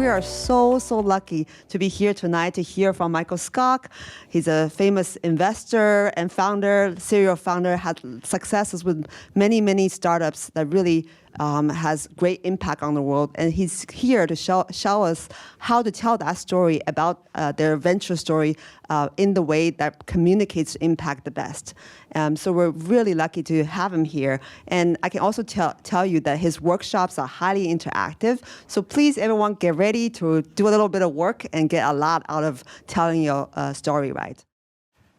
we are so lucky to be here tonight to hear from Michael Skok. He's a famous investor and founder, serial founder, had successes with many startups that really has great impact on the world. And he's here to show us how to tell that story about their venture story in the way that communicates impact the best. So we're really lucky to have him here. And I can also tell you that his workshops are highly interactive. So please, everyone, get ready to do a little bit of work and get a lot out of telling your story right.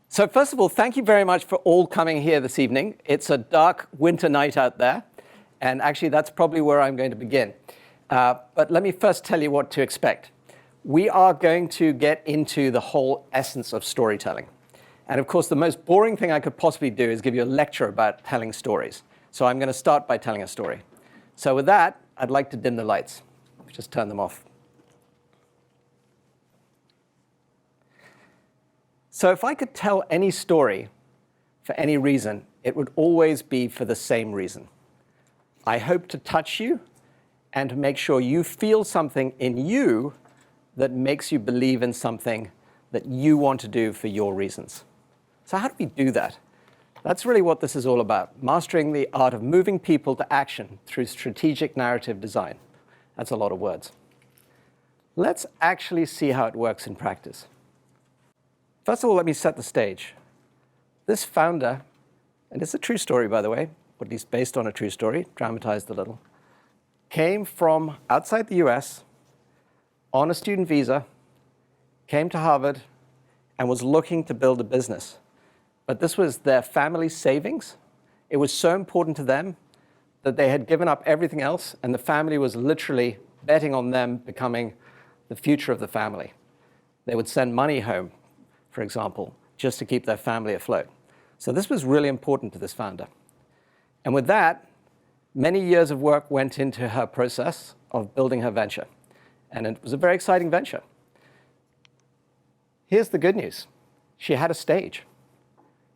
So first of all, thank you very much for all coming here this evening. It's a dark winter night out there. And actually, that's probably where I'm going to begin. But let me first tell you what to expect. We are going to get into the whole essence of storytelling. And of course, the most boring thing I could possibly do is give you a lecture about telling stories. So I'm going to start by telling a story. So with that, I'd like to dim the lights. Just turn them off. So if I could tell any story for any reason, it would always be for the same reason. I hope to touch you and to make sure you feel something in you that makes you believe in something that you want to do for your reasons. So how do we do that? That's really what this is all about, mastering the art of moving people to action through strategic narrative design. That's a lot of words. Let's actually see how it works in practice. First of all, let me set the stage. This founder, and it's a true story, by the way, or at least based on a true story, dramatized a little, came from outside the US on a student visa, came to Harvard, and was looking to build a business. But this was their family savings. It was so important to them that they had given up everything else, and the family was literally betting on them becoming the future of the family. They would send money home, for example, just to keep their family afloat. So this was really important to this founder. And with that, many years of work went into her process of building her venture. And it was a very exciting venture. Here's the good news. She had a stage.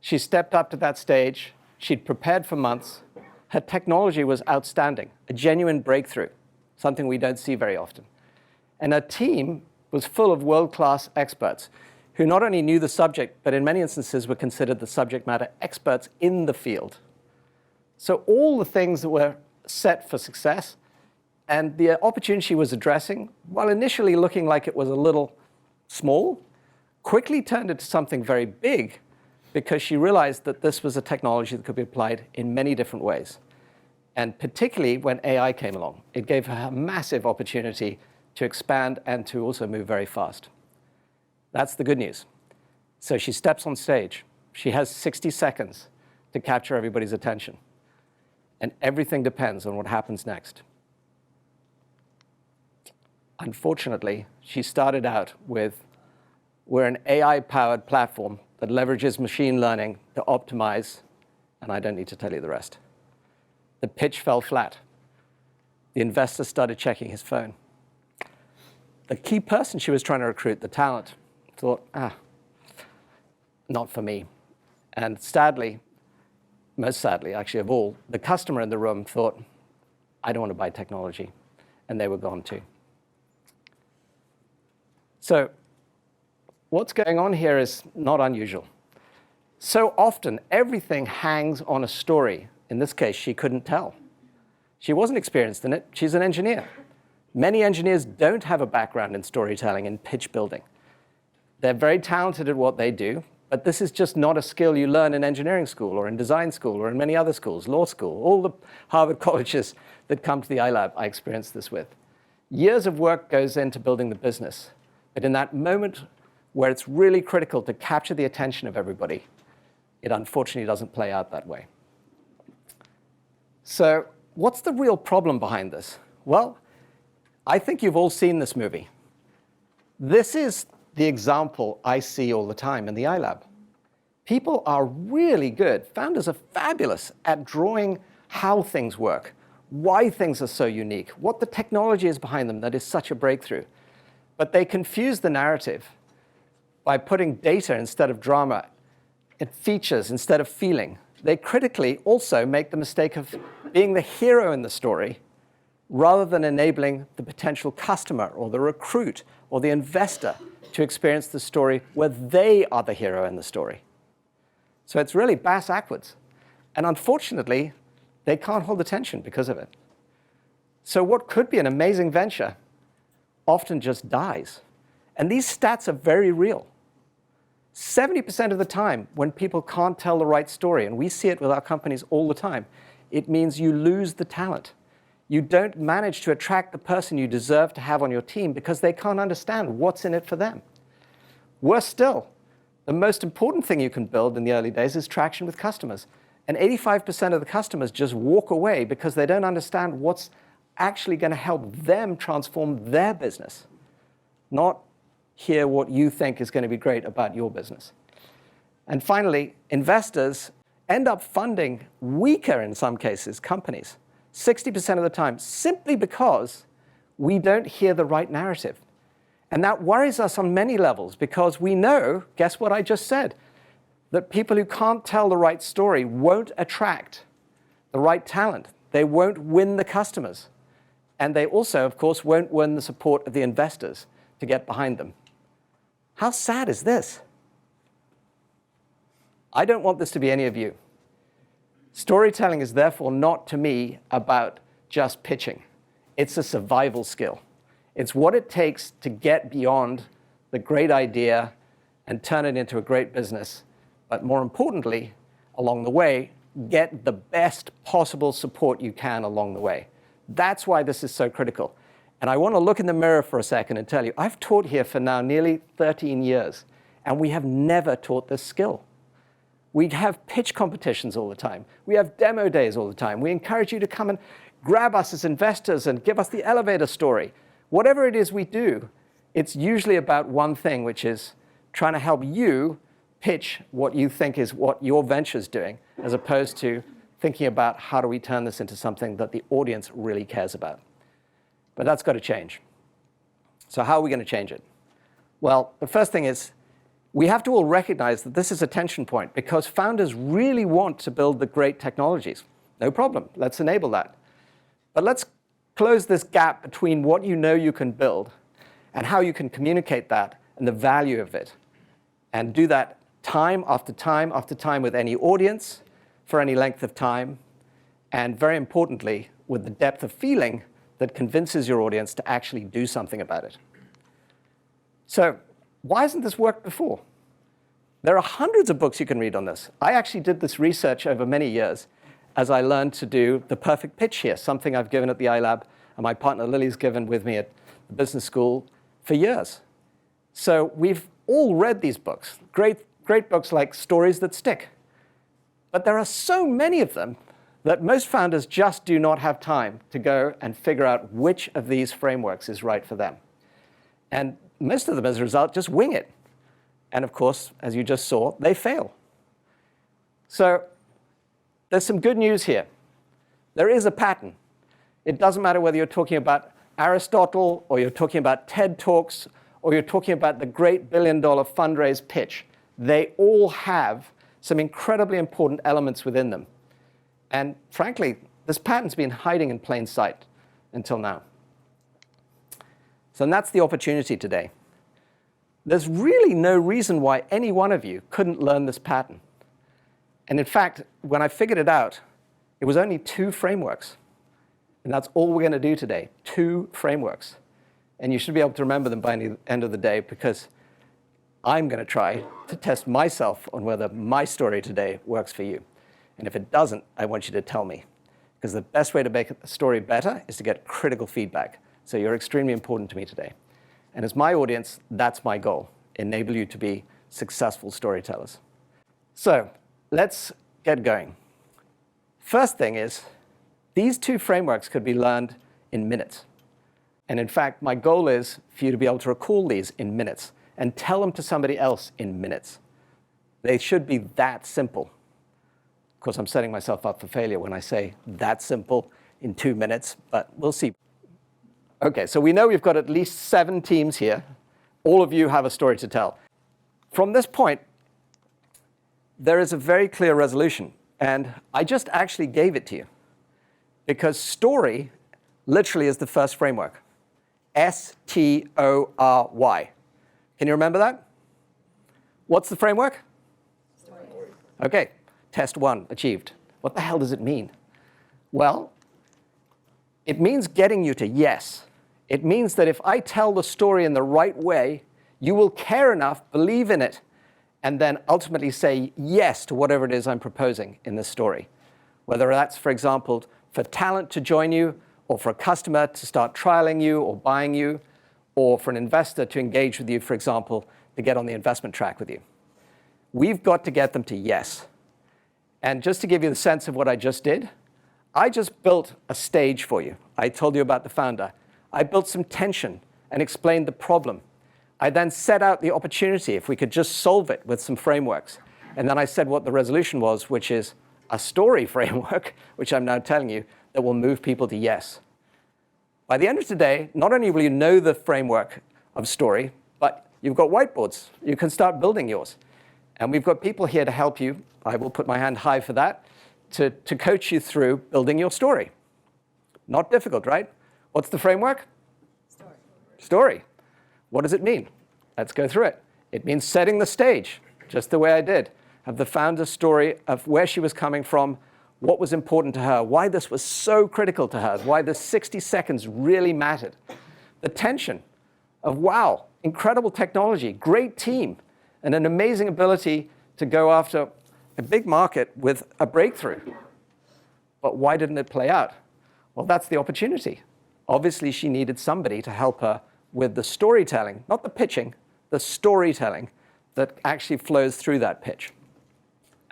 She stepped up to that stage. She'd prepared for months. Her technology was outstanding, a genuine breakthrough, something we don't see very often. And her team was full of world-class experts who not only knew the subject, but in many instances were considered the subject matter experts in the field. So all the things that were set for success and the opportunity she was addressing, while initially looking like it was a little small, quickly turned into something very big because she realized that this was a technology that could be applied in many different ways. And particularly when AI came along, it gave her a massive opportunity to expand and to also move very fast. That's the good news. So she steps on stage. She has 60 seconds to capture everybody's attention. And everything depends on what happens next. Unfortunately, she started out with, we're an AI-powered platform that leverages machine learning to optimize, and I don't need to tell you the rest. The pitch fell flat. The investor started checking his phone. The key person she was trying to recruit, the talent, thought, not for me. And sadly, most sadly, actually, of all, the customer in the room thought, I don't want to buy technology. And they were gone too. So what's going on here is not unusual. So often, everything hangs on a story. In this case, she couldn't tell. She wasn't experienced in it. She's an engineer. Many engineers don't have a background in storytelling and pitch building. They're very talented at what they do, but this is just not a skill you learn in engineering school or in design school or in many other schools, law school, all the Harvard colleges that come to the iLab, I experienced this with. Years of work goes into building the business, but in that moment where it's really critical to capture the attention of everybody, it unfortunately doesn't play out that way. So what's the real problem behind this? Well, I think you've all seen this movie. This is the example I see all the time in the iLab. People are really good. Founders are fabulous at drawing how things work, why things are so unique, what the technology is behind them that is such a breakthrough. But they confuse the narrative by putting data instead of drama, and features instead of feeling. They critically also make the mistake of being the hero in the story rather than enabling the potential customer or the recruit or the investor to experience the story where they are the hero in the story. So it's really bass backwards. And unfortunately, they can't hold attention because of it. So what could be an amazing venture often just dies. And these stats are very real. 70% of the time, when people can't tell the right story, and we see it with our companies all the time, it means you lose the talent. You don't manage to attract the person you deserve to have on your team because they can't understand what's in it for them. Worse still, the most important thing you can build in the early days is traction with customers. And 85% of the customers just walk away because they don't understand what's actually going to help them transform their business, not hear what you think is going to be great about your business. And finally, investors end up funding weaker, in some cases, companies, 60% of the time, simply because we don't hear the right narrative. And that worries us on many levels because we know, guess what I just said, that people who can't tell the right story won't attract the right talent. They won't win the customers. And they also, of course, won't win the support of the investors to get behind them. How sad is this? I don't want this to be any of you. Storytelling is therefore not, to me, about just pitching. It's a survival skill. It's what it takes to get beyond the great idea and turn it into a great business. But more importantly, along the way, get the best possible support you can along the way. That's why this is so critical. And I want to look in the mirror for a second and tell you, I've taught here for now nearly 13 years, and we have never taught this skill. We have pitch competitions all the time. We have demo days all the time. We encourage you to come and grab us as investors and give us the elevator story. Whatever it is we do, it's usually about one thing, which is trying to help you pitch what you think is what your venture's doing, as opposed to thinking about how do we turn this into something that the audience really cares about. But that's got to change. So how are we going to change it? Well, the first thing is we have to all recognize that this is a tension point because founders really want to build the great technologies. No problem. Let's enable that. But let's close this gap between what you know you can build and how you can communicate that and the value of it. And do that time after time after time with any audience for any length of time. And very importantly, with the depth of feeling that convinces your audience to actually do something about it. So why hasn't this worked before? There are hundreds of books you can read on this. I actually did this research over many years as I learned to do the perfect pitch here, something I've given at the iLab and my partner Lily's given with me at the business school for years. So we've all read these books, great books like Stories That Stick. But there are so many of them that most founders just do not have time to go and figure out which of these frameworks is right for them. And most of them, as a result, just wing it. And of course, as you just saw, they fail. So there's some good news here. There is a pattern. It doesn't matter whether you're talking about Aristotle, or you're talking about TED Talks, or you're talking about the great billion-dollar fundraise pitch. They all have some incredibly important elements within them. And frankly, this pattern's been hiding in plain sight until now. So that's the opportunity today. There's really no reason why any one of you couldn't learn this pattern. And in fact, when I figured it out, it was only 2 frameworks. And that's all we're going to do today, 2 frameworks. And you should be able to remember them by the end of the day, because I'm going to try to test myself on whether my story today works for you. And if it doesn't, I want you to tell me. Because the best way to make a story better is to get critical feedback. So you're extremely important to me today. And as my audience, that's my goal, enable you to be successful storytellers. So let's get going. First thing is, these 2 frameworks could be learned in minutes. And in fact, my goal is for you to be able to recall these in minutes and tell them to somebody else in minutes. They should be that simple. Of course, I'm setting myself up for failure when I say that simple in 2 minutes, but we'll see. Okay, so we know we've got at least 7 teams here. All of you have a story to tell. From this point, there is a very clear resolution, and I just actually gave it to you. Because story literally is the first framework. S-T-O-R-Y. Can you remember that? What's the framework? Story. Okay, test 1 achieved. What the hell does it mean? Well, it means getting you to yes. It means that if I tell the story in the right way, you will care enough, believe in it, and then ultimately say yes to whatever it is I'm proposing in this story. Whether that's, for example, for talent to join you, or for a customer to start trialing you or buying you, or for an investor to engage with you, for example, to get on the investment track with you. We've got to get them to yes. And just to give you the sense of what I just did, I just built a stage for you. I told you about the founder. I built some tension and explained the problem. I then set out the opportunity, if we could just solve it with some frameworks. And then I said what the resolution was, which is a story framework, which I'm now telling you, that will move people to yes. By the end of today, not only will you know the framework of story, but you've got whiteboards. You can start building yours. And we've got people here to help you. I will put my hand high for that, to coach you through building your story. Not difficult, right? What's the framework? Story. Story. What does it mean? Let's go through it. It means setting the stage, just the way I did, of the founder's story of where she was coming from, what was important to her, why this was so critical to her, why the 60 seconds really mattered. The tension of, wow, incredible technology, great team, and an amazing ability to go after a big market with a breakthrough. But why didn't it play out? Well, that's the opportunity. Obviously, she needed somebody to help her with the storytelling, not the pitching, the storytelling that actually flows through that pitch.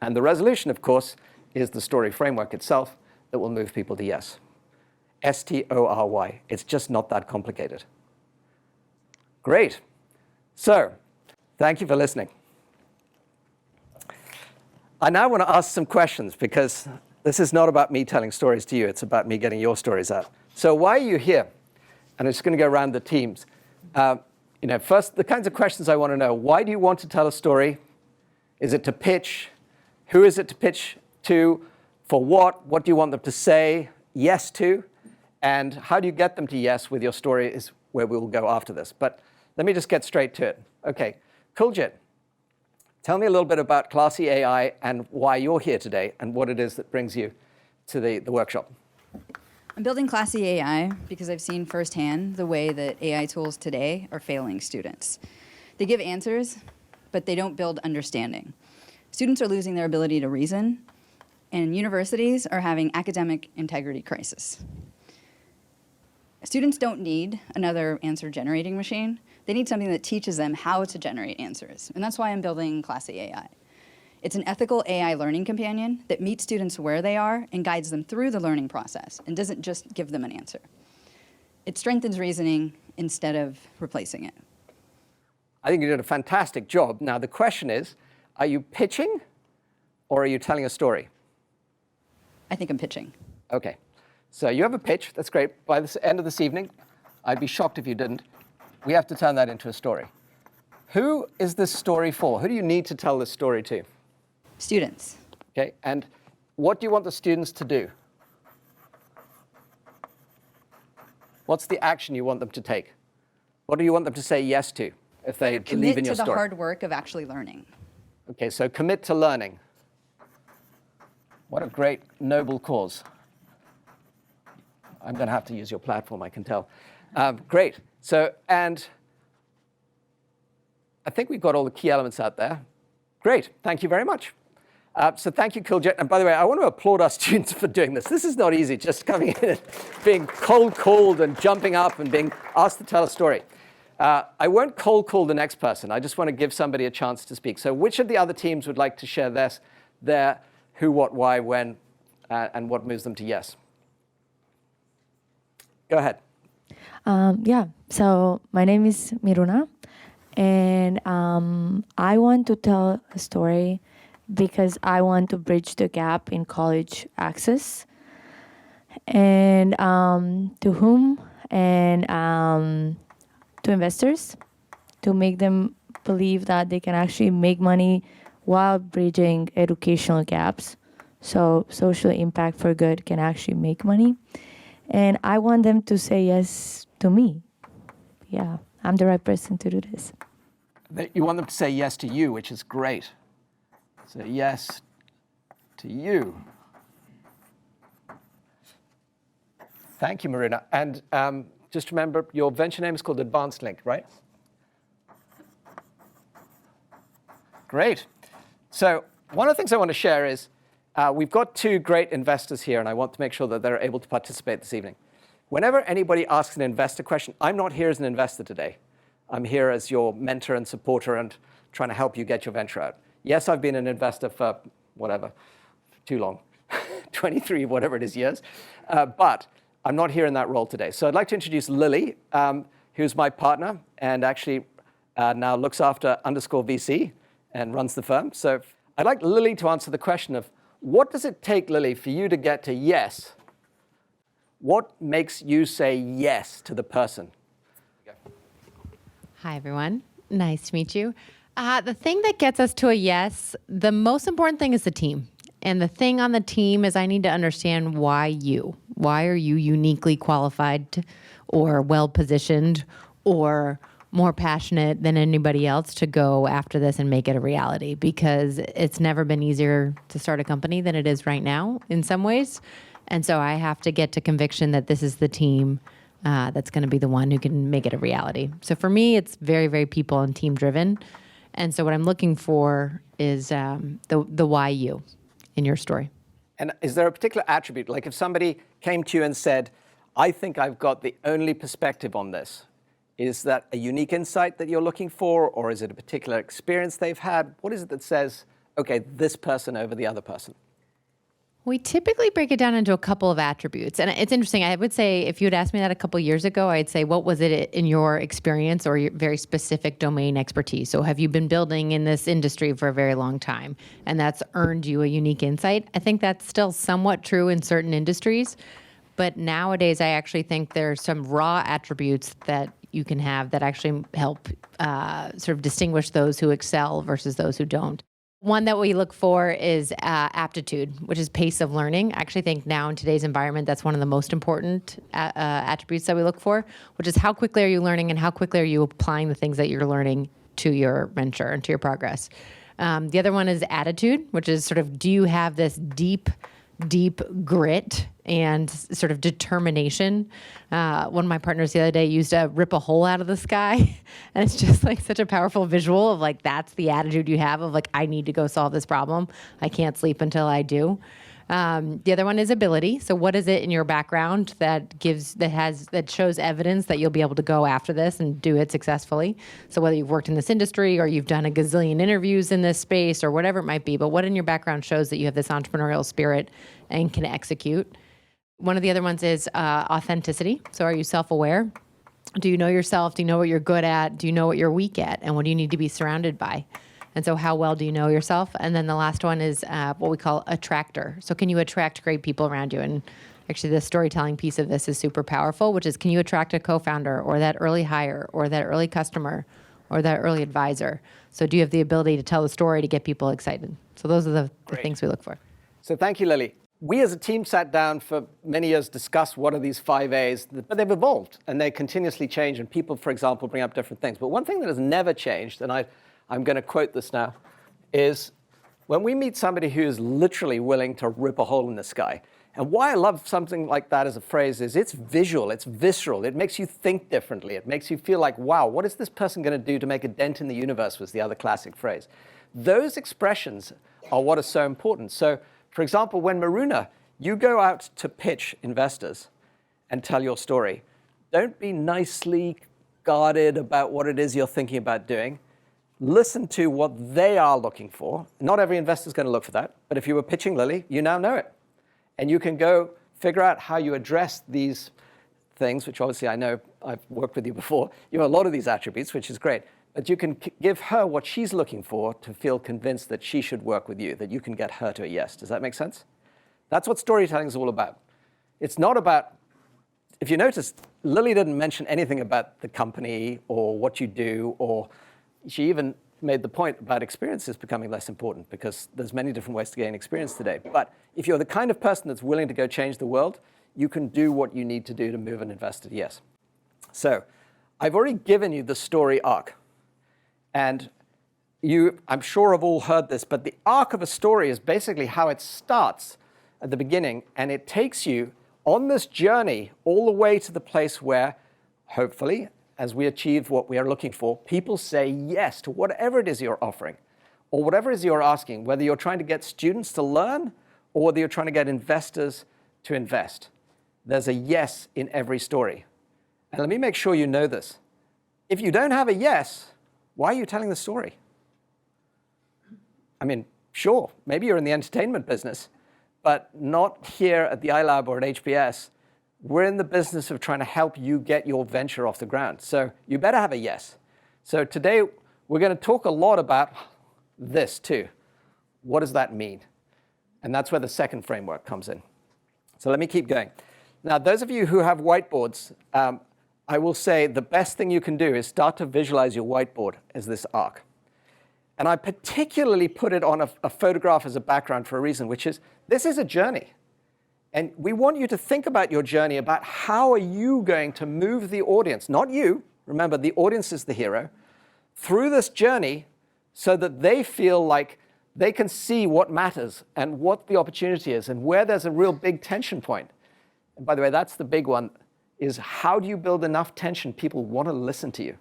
And the resolution, of course, is the story framework itself that will move people to yes. S-T-O-R-Y. It's just not that complicated. Great. So, thank you for listening. I now want to ask some questions, because this is not about me telling stories to you. It's about me getting your stories out. So why are you here? And I'm just going to go around the teams. First, the kinds of questions I want to know. Why do you want to tell a story? Is it to pitch? Who is it to pitch to? For what? What do you want them to say yes to? And how do you get them to yes with your story is where we will go after this. But let me just get straight to it. Okay, Kuljit, tell me a little bit about Classy AI and why you're here today and what it is that brings you to the workshop. I'm building Classy AI because I've seen firsthand the way that AI tools today are failing students. They give answers, but they don't build understanding. Students are losing their ability to reason, and universities are having academic integrity crisis. Students don't need another answer generating machine. They need something that teaches them how to generate answers, and that's why I'm building Classy AI. It's an ethical AI learning companion that meets students where they are and guides them through the learning process and doesn't just give them an answer. It strengthens reasoning instead of replacing it. I think you did a fantastic job. Now, the question is, are you pitching or are you telling a story? I think I'm pitching. Okay. So you have a pitch. That's great. By the end of this evening, I'd be shocked if you didn't. We have to turn that into a story. Who is this story for? Who do you need to tell this story to? Students. Okay. And what do you want the students to do? What's the action you want them to take? What do you want them to say yes to if they believe in your story? Commit to the hard work of actually learning. Okay, so commit to learning. What a great, noble cause. I'm going to have to use your platform, I can tell. Great. So, and I think we've got all the key elements out there. Great. Thank you very much. So thank you, Kuljit. And by the way, I want to applaud our students for doing this. This is not easy, just coming in and being cold called and jumping up and being asked to tell a story. I won't cold call the next person. I just want to give somebody a chance to speak. So which of the other teams would like to share their who, what, why, when, and what moves them to yes? Go ahead. So my name is Miruna, and I want to tell a story because I want to bridge the gap in college access. And to whom? And to investors, to make them believe that they can actually make money while bridging educational gaps. So social impact for good can actually make money. And I want them to say yes to me. Yeah, I'm the right person to do this. You want them to say yes to you, which is great. So yes to you. Thank you, Marina. And just remember, your venture name is called Advanced Link, right? Great. So one of the things I want to share is we've got two great investors here, and I want to make sure that they're able to participate this evening. Whenever anybody asks an investor question, I'm not here as an investor today. I'm here as your mentor and supporter and trying to help you get your venture out. Yes, I've been an investor for whatever, too long, 23, whatever it is, years. But I'm not here in that role today. So I'd like to introduce Lily, who's my partner and actually now looks after _VC and runs the firm. So I'd like Lily to answer the question of, what does it take, Lily, for you to get to yes? What makes you say yes to the person? Hi, everyone. Nice to meet you. The thing that gets us to a yes, the most important thing is the team. And the thing on the team is I need to understand why you. Why are you uniquely qualified or well-positioned or more passionate than anybody else to go after this and make it a reality? Because it's never been easier to start a company than it is right now in some ways. And so I have to get to conviction that this is the team that's going to be the one who can make it a reality. So for me, it's very, very people and team driven. And so what I'm looking for is the why you in your story. And is there a particular attribute? Like if somebody came to you and said, I think I've got the only perspective on this, is that a unique insight that you're looking for, or is it a particular experience they've had? What is it that says, okay, this person over the other person? We typically break it down into a couple of attributes. And it's interesting. I would say if you had asked me that a couple of years ago, I'd say, what was it in your experience or your very specific domain expertise? So have you been building in this industry for a very long time and that's earned you a unique insight? I think that's still somewhat true in certain industries. But nowadays, I actually think there's some raw attributes that you can have that actually help sort of distinguish those who excel versus those who don't. One that we look for is aptitude, which is pace of learning. I actually think now in today's environment, that's one of the most important attributes that we look for, which is how quickly are you learning and how quickly are you applying the things that you're learning to your venture and to your progress. The other one is attitude, which is sort of, do you have this deep grit and sort of determination. One of my partners the other day used to rip a hole out of the sky. And it's just like such a powerful visual of like, that's the attitude you have of like, I need to go solve this problem. I can't sleep until I do. The other one is ability. So what is it in your background that shows evidence that you'll be able to go after this and do it successfully? So whether you've worked in this industry or you've done a gazillion interviews in this space or whatever it might be, but what in your background shows that you have this entrepreneurial spirit and can execute? One of the other ones is authenticity. So are you self-aware? Do you know yourself? Do you know what you're good at? Do you know what you're weak at? And what do you need to be surrounded by? And so how well do you know yourself? And then the last one is what we call attractor. So can you attract great people around you? And actually the storytelling piece of this is super powerful, which is, can you attract a co-founder or that early hire or that early customer or that early advisor? So do you have the ability to tell the story to get people excited? So those are the things we look for. So thank you, Lily. We as a team sat down for many years, discussed what are these 5 A's, but they've evolved and they continuously change. And people, for example, bring up different things. But one thing that has never changed, and I'm going to quote this now, is when we meet somebody who is literally willing to rip a hole in the sky. And why I love something like that as a phrase is it's visual, it's visceral, it makes you think differently. It makes you feel like, wow, what is this person going to do to make a dent in the universe, was the other classic phrase. Those expressions are what are so important. So, for example, when Maruna, you go out to pitch investors and tell your story, don't be nicely guarded about what it is you're thinking about doing. Listen to what they are looking for. Not every investor is going to look for that, but if you were pitching Lily, you now know it. And you can go figure out how you address these things, which obviously I know I've worked with you before. You have a lot of these attributes, which is great. But you can give her what she's looking for to feel convinced that she should work with you, that you can get her to a yes. Does that make sense? That's what storytelling is all about. It's not about, if you notice, Lily didn't mention anything about the company or what you do, or she even made the point about experiences becoming less important because there's many different ways to gain experience today. But if you're the kind of person that's willing to go change the world, you can do what you need to do to move an investor to yes. So I've already given you the story arc. And you, I'm sure, have all heard this, but the arc of a story is basically how it starts at the beginning, and it takes you on this journey all the way to the place where, hopefully, as we achieve what we are looking for, people say yes to whatever it is you're offering, or whatever it is you're asking, whether you're trying to get students to learn, or whether you're trying to get investors to invest. There's a yes in every story. And let me make sure you know this. If you don't have a yes, why are you telling the story? I mean, sure, maybe you're in the entertainment business, but not here at the iLab or at HBS. We're in the business of trying to help you get your venture off the ground. So you better have a yes. So today, we're going to talk a lot about this too. What does that mean? And that's where the second framework comes in. So let me keep going. Now, those of you who have whiteboards, I will say the best thing you can do is start to visualize your whiteboard as this arc. And I particularly put it on a photograph as a background for a reason, which is this is a journey. And we want you to think about your journey, about how are you going to move the audience, not you, remember the audience is the hero, through this journey so that they feel like they can see what matters and what the opportunity is and where there's a real big tension point. And by the way, that's the big one, is how do you build enough tension people want to listen to you?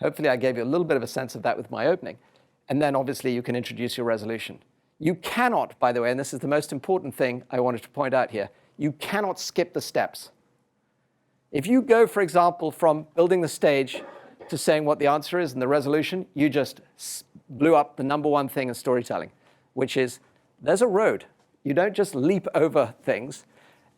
Hopefully I gave you a little bit of a sense of that with my opening. And then obviously you can introduce your resolution. You cannot, by the way, and this is the most important thing I wanted to point out here, you cannot skip the steps. If you go, for example, from building the stage to saying what the answer is and the resolution, you just blew up the number one thing in storytelling, which is there's a road. You don't just leap over things.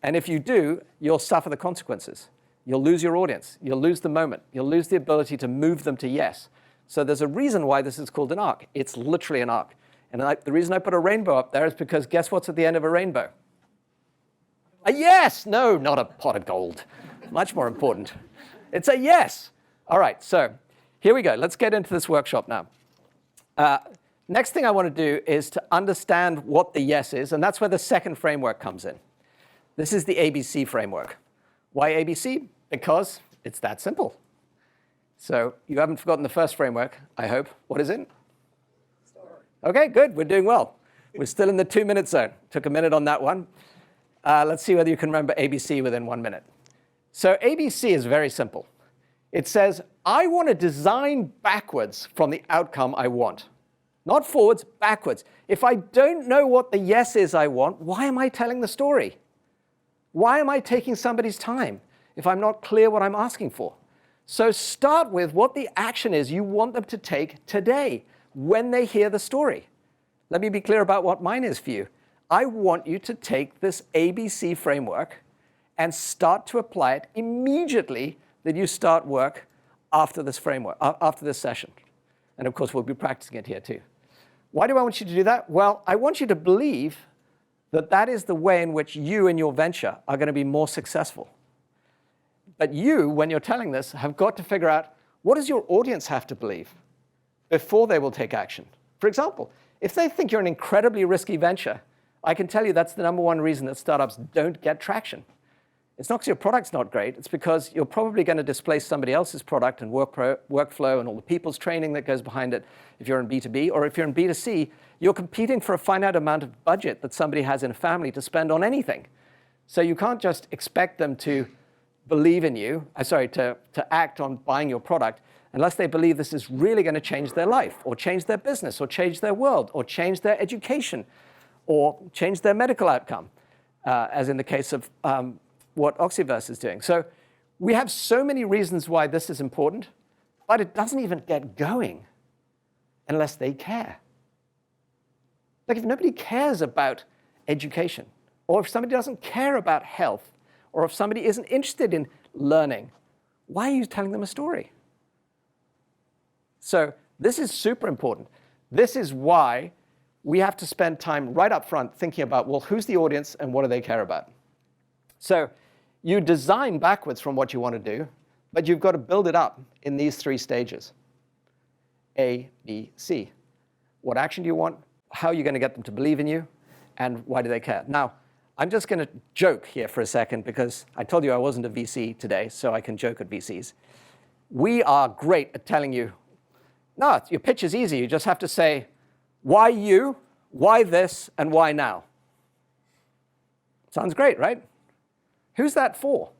And if you do, you'll suffer the consequences. You'll lose your audience. You'll lose the moment. You'll lose the ability to move them to yes. So there's a reason why this is called an arc. It's literally an arc. And the reason I put a rainbow up there is because guess what's at the end of a rainbow? A yes! No, not a pot of gold. Much more important. It's a yes. All right, so here we go. Let's get into this workshop now. Next thing I want to do is to understand what the yes is, and that's where the second framework comes in. This is the ABC framework. Why ABC? Because it's that simple. So you haven't forgotten the first framework, I hope. What is it? Story. OK, good. We're doing well. We're still in the 2-minute zone. Took a minute on that one. Let's see whether you can remember ABC within 1 minute. So ABC is very simple. It says, I want to design backwards from the outcome I want. Not forwards, backwards. If I don't know what the yes is I want, why am I telling the story? Why am I taking somebody's time if I'm not clear what I'm asking for? So start with what the action is you want them to take today when they hear the story. Let me be clear about what mine is for you. I want you to take this ABC framework and start to apply it immediately that you start work after this framework, after this session. And of course, we'll be practicing it here too. Why do I want you to do that? Well, I want you to believe that that is the way in which you and your venture are going to be more successful. But you, when you're telling this, have got to figure out what does your audience have to believe before they will take action. For example, if they think you're an incredibly risky venture, I can tell you that's the number one reason that startups don't get traction. It's not because your product's not great. It's because you're probably going to displace somebody else's product and workflow and all the people's training that goes behind it if you're in B2B. Or if you're in B2C, you're competing for a finite amount of budget that somebody has in a family to spend on anything. So you can't just expect them to believe in you, to act on buying your product unless they believe this is really going to change their life or change their business or change their world or change their education or change their medical outcome, as in the case of what Oxyverse is doing. So we have so many reasons why this is important, but it doesn't even get going unless they care. Like if nobody cares about education, or if somebody doesn't care about health, or if somebody isn't interested in learning, why are you telling them a story? So this is super important. This is why we have to spend time right up front thinking about, well, who's the audience and what do they care about? So you design backwards from what you want to do, but you've got to build it up in these 3 stages. A, B, C. What action do you want? How are you going to get them to believe in you? And why do they care? Now, I'm just going to joke here for a second because I told you I wasn't a VC today, so I can joke at VCs. We are great at telling you, no, your pitch is easy. You just have to say, why you, why this, and why now? Sounds great, right? Who's that for?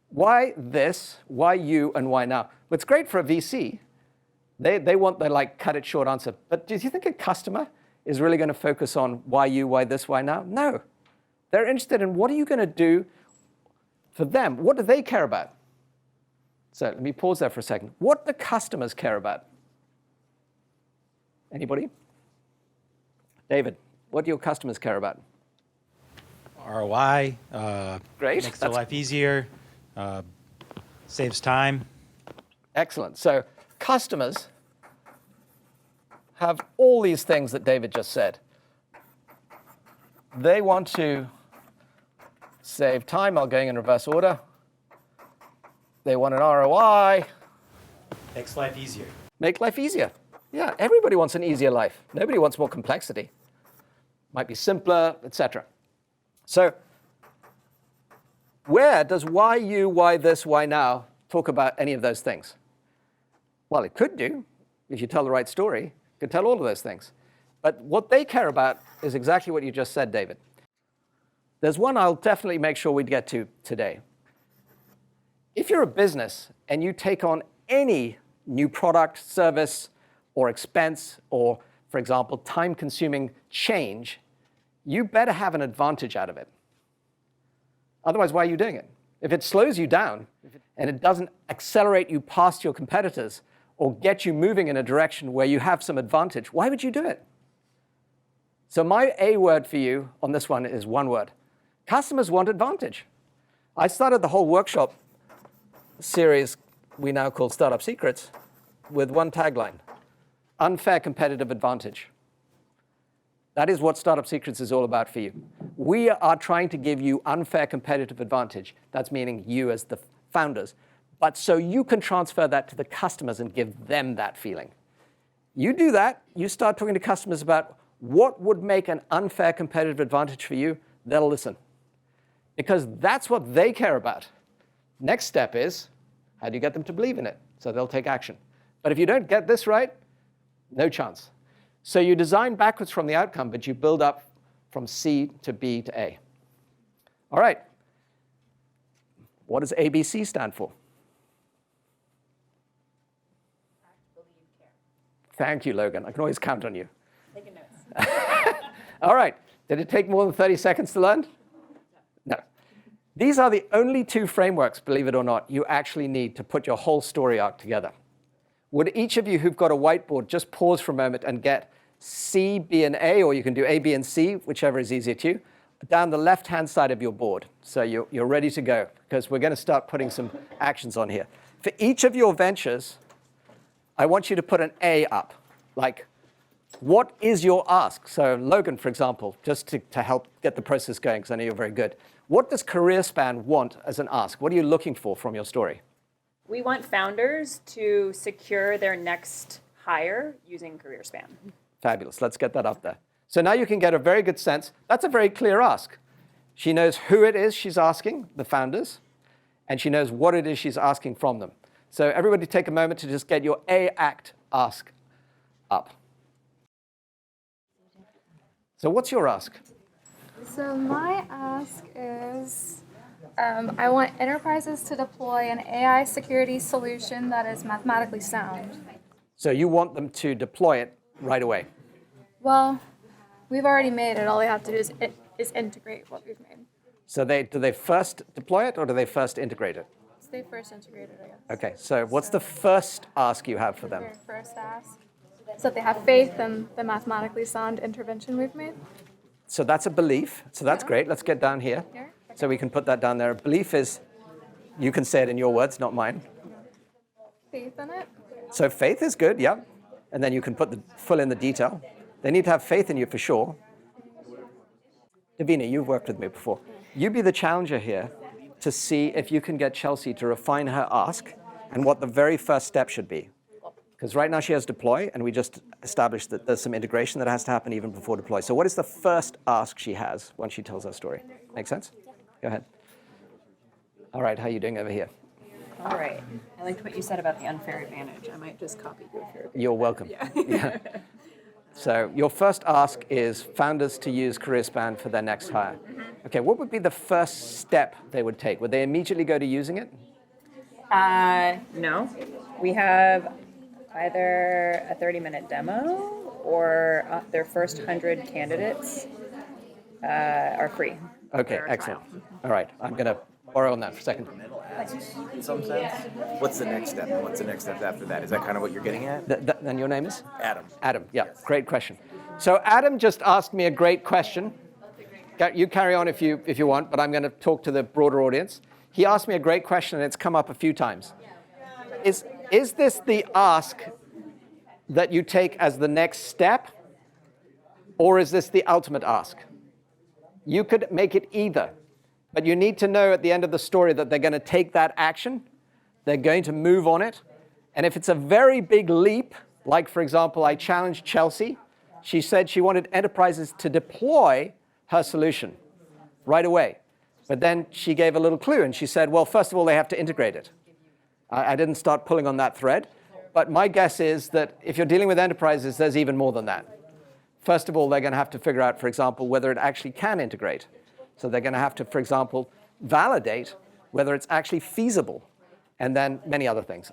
Why this, why you, and why now? What's great for a VC, they want the like cut it short answer. But do you think a customer is really going to focus on why you, why this, why now? No. They're interested in what are you going to do for them? What do they care about? So let me pause there for a second. What do customers care about? Anybody? David, what do your customers care about? ROI. Great. Makes their life easier. Saves time. Excellent. So customers have all these things that David just said. They want to save time. I'm going in reverse order. They want an ROI. Makes life easier. Make life easier. Yeah, everybody wants an easier life. Nobody wants more complexity. Might be simpler, etc. So where does why you, why this, why now talk about any of those things? Well, it could do. If you tell the right story, it could tell all of those things. But what they care about is exactly what you just said, David. There's one I'll definitely make sure we get to today. If you're a business and you take on any new product, service, or expense, or, for example, time-consuming change, you better have an advantage out of it. Otherwise, why are you doing it? If it slows you down and it doesn't accelerate you past your competitors or get you moving in a direction where you have some advantage, why would you do it? So my A word for you on this one is one word. Customers want advantage. I started the whole workshop series we now call Startup Secrets with one tagline: unfair competitive advantage. That is what Startup Secrets is all about for you. We are trying to give you unfair competitive advantage. That's meaning you as the founders. But so you can transfer that to the customers and give them that feeling. You do that, you start talking to customers about what would make an unfair competitive advantage for you, they'll listen. Because that's what they care about. Next step is, how do you get them to believe in it? So they'll take action. But if you don't get this right, no chance. So you design backwards from the outcome, but you build up from C to B to A. All right. What does ABC stand for? Act, believe, care. Thank you, Logan. I can always count on you. Taking notes. All right. Did it take more than 30 seconds to learn? No. These are the only two frameworks, believe it or not, you actually need to put your whole story arc together. Would each of you who've got a whiteboard just pause for a moment and get C, B, and A, or you can do A, B, and C, whichever is easier to you, down the left-hand side of your board. So you're ready to go, because we're going to start putting some actions on here. For each of your ventures, I want you to put an A up. Like, what is your ask? So Logan, for example, just to help get the process going, because I know you're very good. What does CareerSpan want as an ask? What are you looking for from your story? We want founders to secure their next hire using CareerSpan. Fabulous. Let's get that up there. So now you can get a very good sense. That's a very clear ask. She knows who it is she's asking, the founders, and she knows what it is she's asking from them. So everybody take a moment to just get your A-act ask up. So what's your ask? So my ask is, I want enterprises to deploy an AI security solution that is mathematically sound. So you want them to deploy it right away. Well, we've already made it. All they have to do is integrate what we've made. So do they first deploy it, or do they first integrate it? So they first integrate it, I guess. Okay, so what's the first ask you have for them? Their first ask. So that they have faith in the mathematically sound intervention we've made. So that's a belief. So that's great. Let's get down here. Here? So we can put that down there. Belief is, you can say it in your words, not mine. Faith in it. So faith is good, yeah. And then you can fill in the detail. They need to have faith in you for sure. Davina, you've worked with me before. You be the challenger here to see if you can get Chelsea to refine her ask and what the very first step should be. Because right now she has deploy, and we just established that there's some integration that has to happen even before deploy. So what is the first ask she has when she tells her story? Make sense? Go ahead. All right, how are you doing over here? All right. I liked what you said about the unfair advantage. I might just copy your fair. You're welcome. Yeah. So your first ask is founders to use CareerSpan for their next hire. Okay, what would be the first step they would take? Would they immediately go to using it? No. We have either a 30-minute demo or their first 100 candidates are free. Okay, for a excellent. trial. All right, I'm going to borrow on that for a second. In some sense. What's the next step? What's the next step after that? Is that kind of what you're getting at? And your name is? Adam. Adam, yeah, great question. So Adam just asked me a great question. You carry on if you want, but I'm going to talk to the broader audience. He asked me a great question, and it's come up a few times. Is this the ask that you take as the next step, or is this the ultimate ask? You could make it either, but you need to know at the end of the story that they're going to take that action, they're going to move on it, and if it's a very big leap, like for example, I challenged Chelsea, she said she wanted enterprises to deploy her solution right away. But then she gave a little clue, and she said, well, first of all, they have to integrate it. I didn't start pulling on that thread, but my guess is that if you're dealing with enterprises, there's even more than that. First of all, they're going to have to figure out, for example, whether it actually can integrate. So they're going to have to, for example, validate whether it's actually feasible, and then many other things.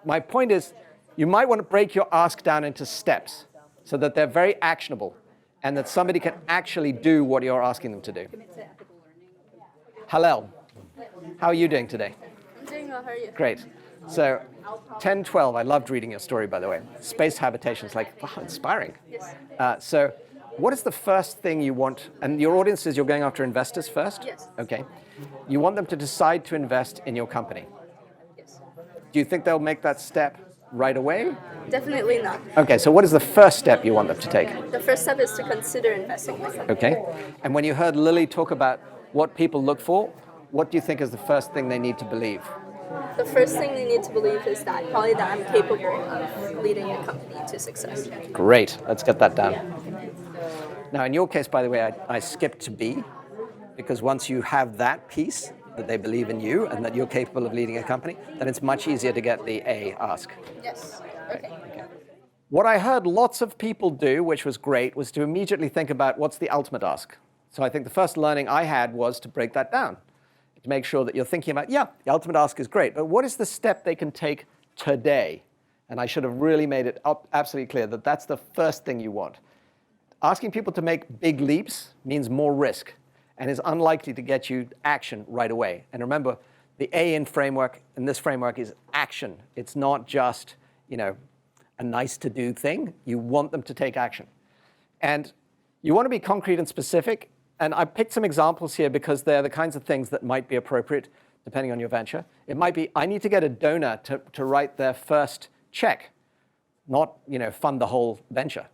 My point is, you might want to break your ask down into steps so that they're very actionable and that somebody can actually do what you're asking them to do. Hallel, how are you doing today? I'm doing well, how are you? Great. So 10, 12, I loved reading your story, by the way. Space habitation is like, wow, inspiring. Yes. So what is the first thing you want? And your audience is you're going after investors first? Yes. Okay. You want them to decide to invest in your company. Yes. Do you think they'll make that step right away? Definitely not. Okay, so what is the first step you want them to take? The first step is to consider investing in the company. Okay. And when you heard Lily talk about what people look for, what do you think is the first thing they need to believe? The first thing they need to believe is that probably that I'm capable of leading a company to success. Great, let's get that down. Now, in your case, by the way, I skipped to B, because once you have that piece, that they believe in you and that you're capable of leading a company, then it's much easier to get the A ask. Yes. Okay. What I heard lots of people do, which was great, was to immediately think about what's the ultimate ask. So I think the first learning I had was to break that down, to make sure that you're thinking about, yeah, the ultimate ask is great, but what is the step they can take today? And I should have really made it absolutely clear that that's the first thing you want. Asking people to make big leaps means more risk and is unlikely to get you action right away. And remember, the A in this framework is action. It's not just, a nice to do thing. You want them to take action. And you want to be concrete and specific. And I picked some examples here because they're the kinds of things that might be appropriate depending on your venture. It might be, I need to get a donor to write their first check, not fund the whole venture,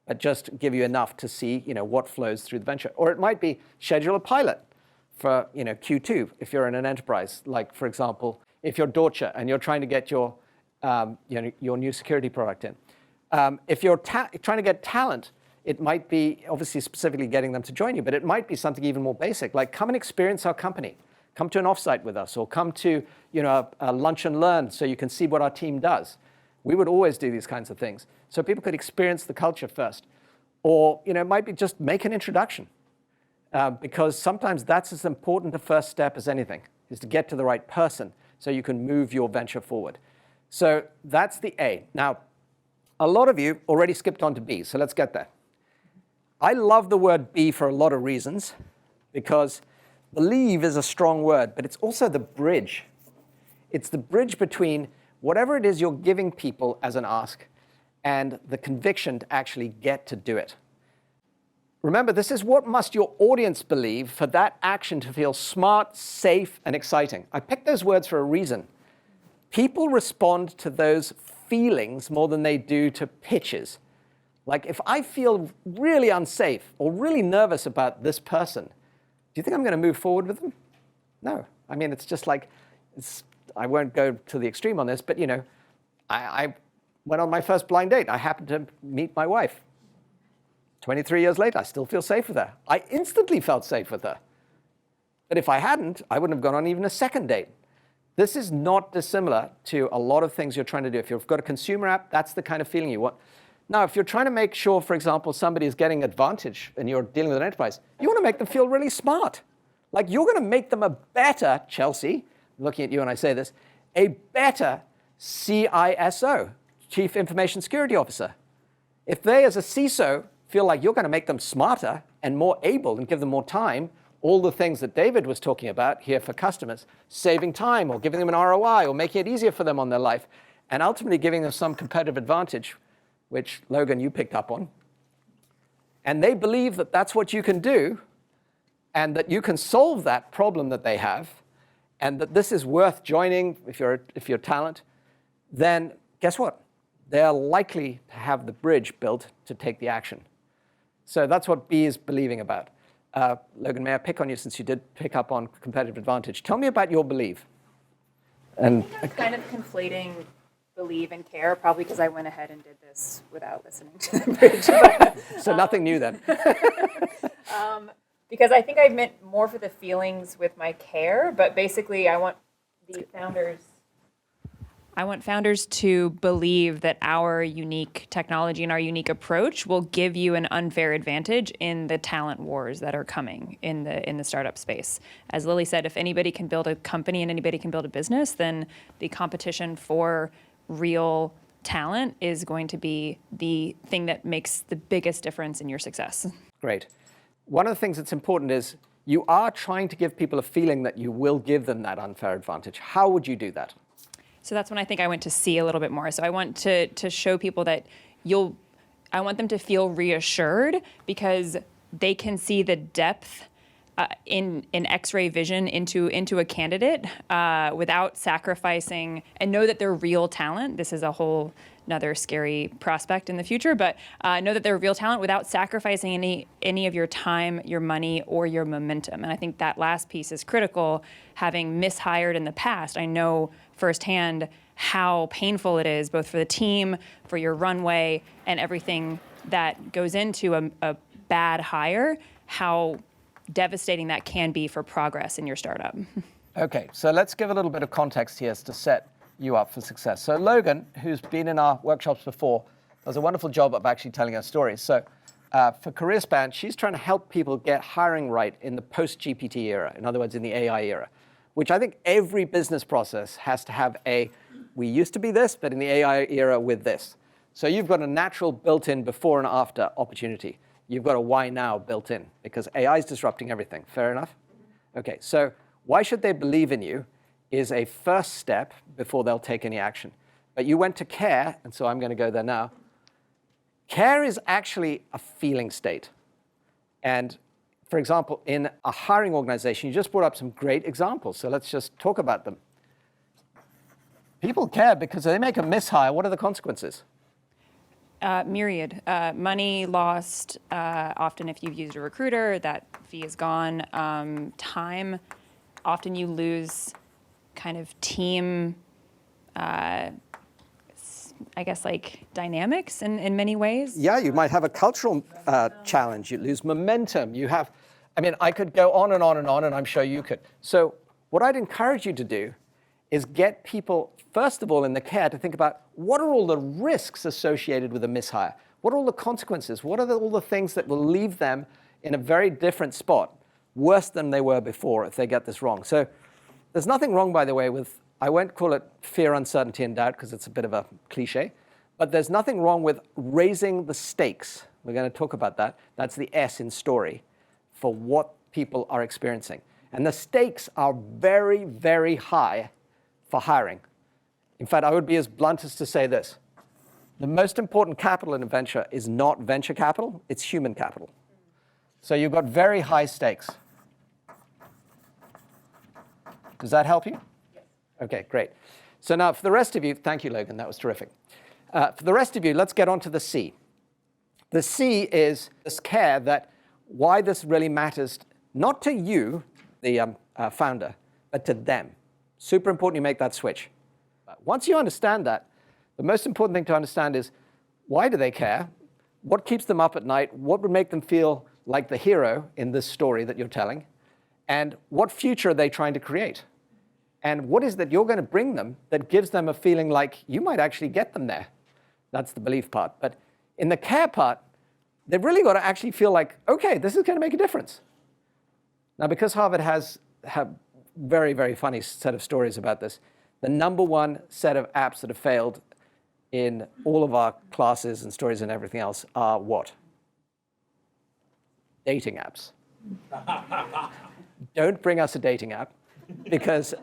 but just give you enough to see what flows through the venture. Or it might be schedule a pilot for Q2 if you're in an enterprise. Like, for example, if you're Deutsche and you're trying to get your new security product in. If you're trying to get talent, it might be obviously specifically getting them to join you, but it might be something even more basic, like come and experience our company. Come to an offsite with us, or come to a lunch and learn so you can see what our team does. We would always do these kinds of things. So people could experience the culture first. Or it might be just make an introduction. Because sometimes that's as important a first step as anything, is to get to the right person so you can move your venture forward. So that's the A. Now, a lot of you already skipped on to B, so let's get there. I love the word B for a lot of reasons, because believe is a strong word, but it's also the bridge. It's the bridge between whatever it is you're giving people as an ask and the conviction to actually get to do it. Remember, this is what must your audience believe for that action to feel smart, safe, and exciting. I picked those words for a reason. People respond to those feelings more than they do to pitches. Like, if I feel really unsafe or really nervous about this person, do you think I'm going to move forward with them? No. I mean, it's just like, I won't go to the extreme on this, but I went on my first blind date. I happened to meet my wife. 23 years later, I still feel safe with her. I instantly felt safe with her. But if I hadn't, I wouldn't have gone on even a second date. This is not dissimilar to a lot of things you're trying to do. If you've got a consumer app, that's the kind of feeling you want. Now, if you're trying to make sure, for example, somebody is getting advantage and you're dealing with an enterprise, you want to make them feel really smart. Like you're going to make them a better, Chelsea, looking at you when I say this, a better CISO, Chief Information Security Officer. If they, as a CISO, feel like you're going to make them smarter and more able and give them more time, all the things that David was talking about here for customers, saving time or giving them an ROI or making it easier for them on their life, and ultimately giving them some competitive advantage, which, Logan, you picked up on. And they believe that that's what you can do and that you can solve that problem that they have and that this is worth joining if you're talent, then guess what? They're likely to have the bridge built to take the action. So that's what B is believing about. Logan, may I pick on you since you did pick up on competitive advantage? Tell me about your belief. And I'm kind of conflating believe and care, probably because I went ahead and did this without listening to the bridge. But, so nothing new then. because I think I meant more for the feelings with my care, but basically I want the founders to believe that our unique technology and our unique approach will give you an unfair advantage in the talent wars that are coming in the startup space. As Lily said, if anybody can build a company and anybody can build a business, then the competition for real talent is going to be the thing that makes the biggest difference in your success. Great. One of the things that's important is you are trying to give people a feeling that you will give them that unfair advantage. How would you do that? So that's when I think I went to see a little bit more. So I want to show people that I want them to feel reassured because they can see the depth in X-ray vision into a candidate without sacrificing, and know that they're real talent. This is a whole another scary prospect in the future, but know that they're real talent without sacrificing any of your time, your money, or your momentum. And I think that last piece is critical. Having mishired in the past, I know firsthand how painful it is, both for the team, for your runway, and everything that goes into a bad hire, how devastating that can be for progress in your startup. Okay, so let's give a little bit of context here to set you up for success. So Logan, who's been in our workshops before, does a wonderful job of actually telling her stories. So for CareerSpan, she's trying to help people get hiring right in the post-GPT era, in other words, in the AI era, which I think every business process has to have we used to be this, but in the AI era with this. So you've got a natural built-in before and after opportunity. You've got a why now built in because AI is disrupting everything. Fair enough? Okay, so why should they believe in you is a first step before they'll take any action. But you went to care, and so I'm going to go there now. Care is actually a feeling state. And for example, in a hiring organization, you just brought up some great examples. So let's just talk about them. People care because they make a mishire. What are the consequences? Myriad. Money lost. Often if you've used a recruiter, that fee is gone. Time. Often you lose kind of team, I guess, like dynamics in many ways. Yeah, you might have a cultural challenge. You lose momentum. You have, I could go on and on and on, and I'm sure you could. So what I'd encourage you to do is get people, first of all, in the care to think about what are all the risks associated with a mishire? What are all the consequences? What are all the things that will leave them in a very different spot, worse than they were before if they get this wrong? So there's nothing wrong, by the way, with, I won't call it fear, uncertainty, and doubt because it's a bit of a cliche, but there's nothing wrong with raising the stakes. We're going to talk about that. That's the S in story for what people are experiencing. And the stakes are very, very high for hiring. In fact, I would be as blunt as to say this. The most important capital in a venture is not venture capital, it's human capital. So you've got very high stakes. Does that help you? Yes. Okay, great. So now for the rest of you, thank you, Logan, that was terrific. For the rest of you, let's get on to the C. The C is this care that why this really matters, not to you, the founder, but to them. Super important you make that switch. Once you understand that, The most important thing to understand is, why do they care? What keeps them up at night? What would make them feel like the hero in this story that you're telling? And what future are they trying to create? And what is that you're going to bring them that gives them a feeling like you might actually get them there? That's the belief part. But in the care part, they've really got to actually feel like, okay, this is going to make a difference. Now, because Harvard has very, very funny set of stories about this, the number one set of apps that have failed in all of our classes and stories and everything else are what? Dating apps. Don't bring us a dating app, because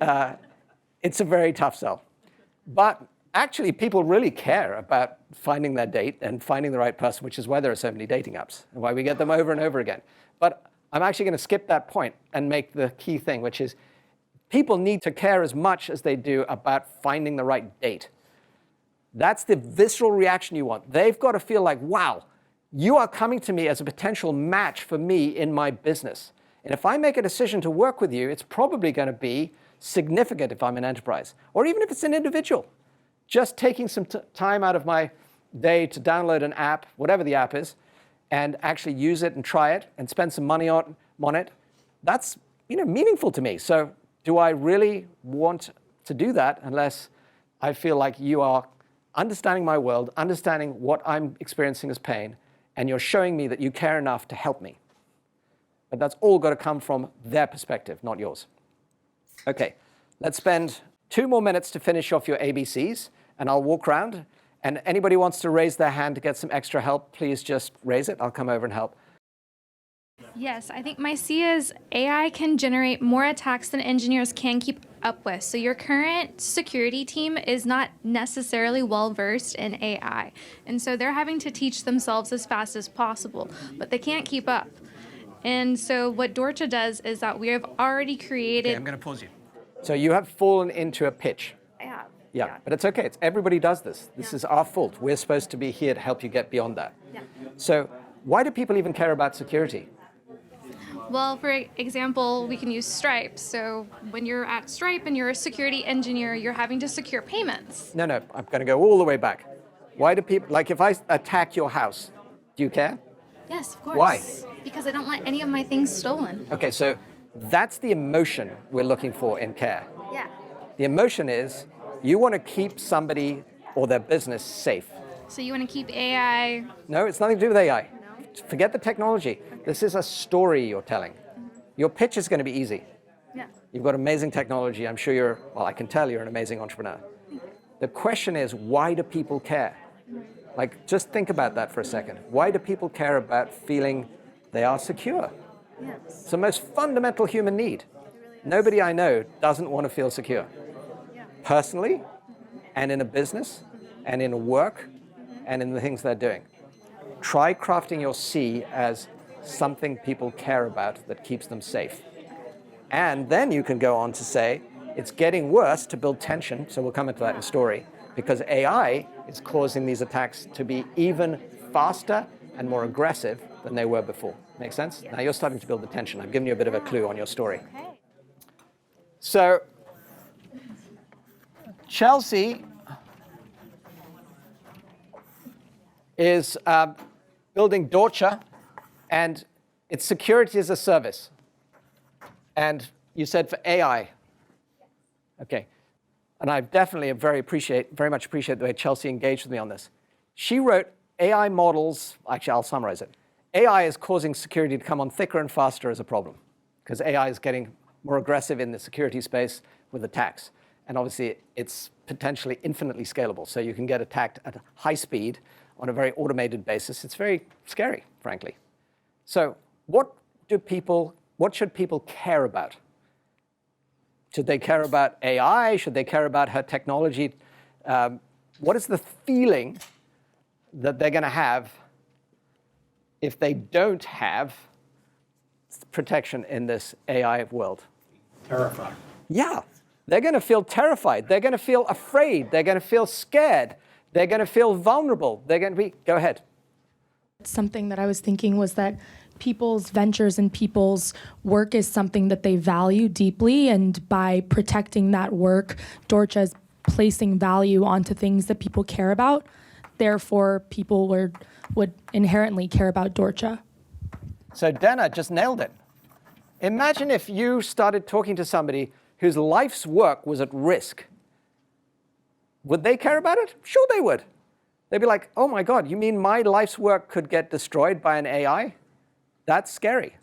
it's a very tough sell. But actually, people really care about finding their date and finding the right person, which is why there are so many dating apps and why we get them over and over again. But I'm actually going to skip that point and make the key thing, which is people need to care as much as they do about finding the right date. That's the visceral reaction you want. They've got to feel like, wow, you are coming to me as a potential match for me in my business. And if I make a decision to work with you, it's probably going to be significant if I'm an enterprise, or even if it's an individual. Just taking some time out of my day to download an app, whatever the app is, and actually use it and try it and spend some money on it, that's meaningful to me. So do I really want to do that unless I feel like you are understanding my world, understanding what I'm experiencing as pain, and you're showing me that you care enough to help me? But that's all got to come from their perspective, not yours. Okay, let's spend 2 more minutes to finish off your ABCs, and I'll walk around. And anybody who wants to raise their hand to get some extra help, please just raise it. I'll come over and help. Yes, I think my C is AI can generate more attacks than engineers can keep up with. So your current security team is not necessarily well-versed in AI. And so they're having to teach themselves as fast as possible, but they can't keep up. And so what Dorcha does is that we have already created... Okay, I'm going to pause you. So you have fallen into a pitch. I have. Yeah, but it's okay. Everybody does this. This is our fault. We're supposed to be here to help you get beyond that. Yeah. So why do people even care about security? Well, for example, we can use Stripe. So when you're at Stripe and you're a security engineer, you're having to secure payments. No, I'm going to go all the way back. Why do people, like if I attack your house, do you care? Yes, of course. Why? Because I don't want any of my things stolen. Okay, so that's the emotion we're looking for in care. Yeah. The emotion is you want to keep somebody or their business safe. So you want to keep AI... No, it's nothing to do with AI. No? Forget the technology. Okay. This is a story you're telling. Your pitch is going to be easy. Yeah. You've got amazing technology. I'm sure I can tell you're an amazing entrepreneur. The question is, why do people care? Like, just think about that for a second. Why do people care about feeling they are secure? Yes. It's the most fundamental human need. Nobody I know doesn't want to feel secure. Yeah. Personally, and in a business, and in work, and in the things they're doing. Try crafting your C as something people care about that keeps them safe. And then you can go on to say, it's getting worse to build tension, so we'll come into that in the story, because AI is causing these attacks to be even faster and more aggressive than they were before. Make sense? Now you're starting to build the tension. I've given you a bit of a clue on your story. Okay. So, Chelsea is building Dorcha, and it's security as a service. And you said for AI. Okay. And I definitely very much appreciate the way Chelsea engaged with me on this. She wrote AI models, actually I'll summarize it. AI is causing security to come on thicker and faster as a problem, because AI is getting more aggressive in the security space with attacks. And obviously it's potentially infinitely scalable. So you can get attacked at high speed on a very automated basis. It's very scary, frankly. So what should people care about? Should they care about AI? Should they care about her technology? What is the feeling that they're going to have if they don't have protection in this AI world? Terrified. Yeah, they're going to feel terrified. They're going to feel afraid. They're going to feel scared. They're going to feel vulnerable. They're going to be, go ahead. Something that I was thinking was that people's ventures and people's work is something that they value deeply, and by protecting that work, Dorcha is placing value onto things that people care about. Therefore, people would inherently care about Dorcha. So Dana just nailed it. Imagine if you started talking to somebody whose life's work was at risk. Would they care about it? Sure they would. They'd be like, oh my God, you mean my life's work could get destroyed by an AI? That's scary.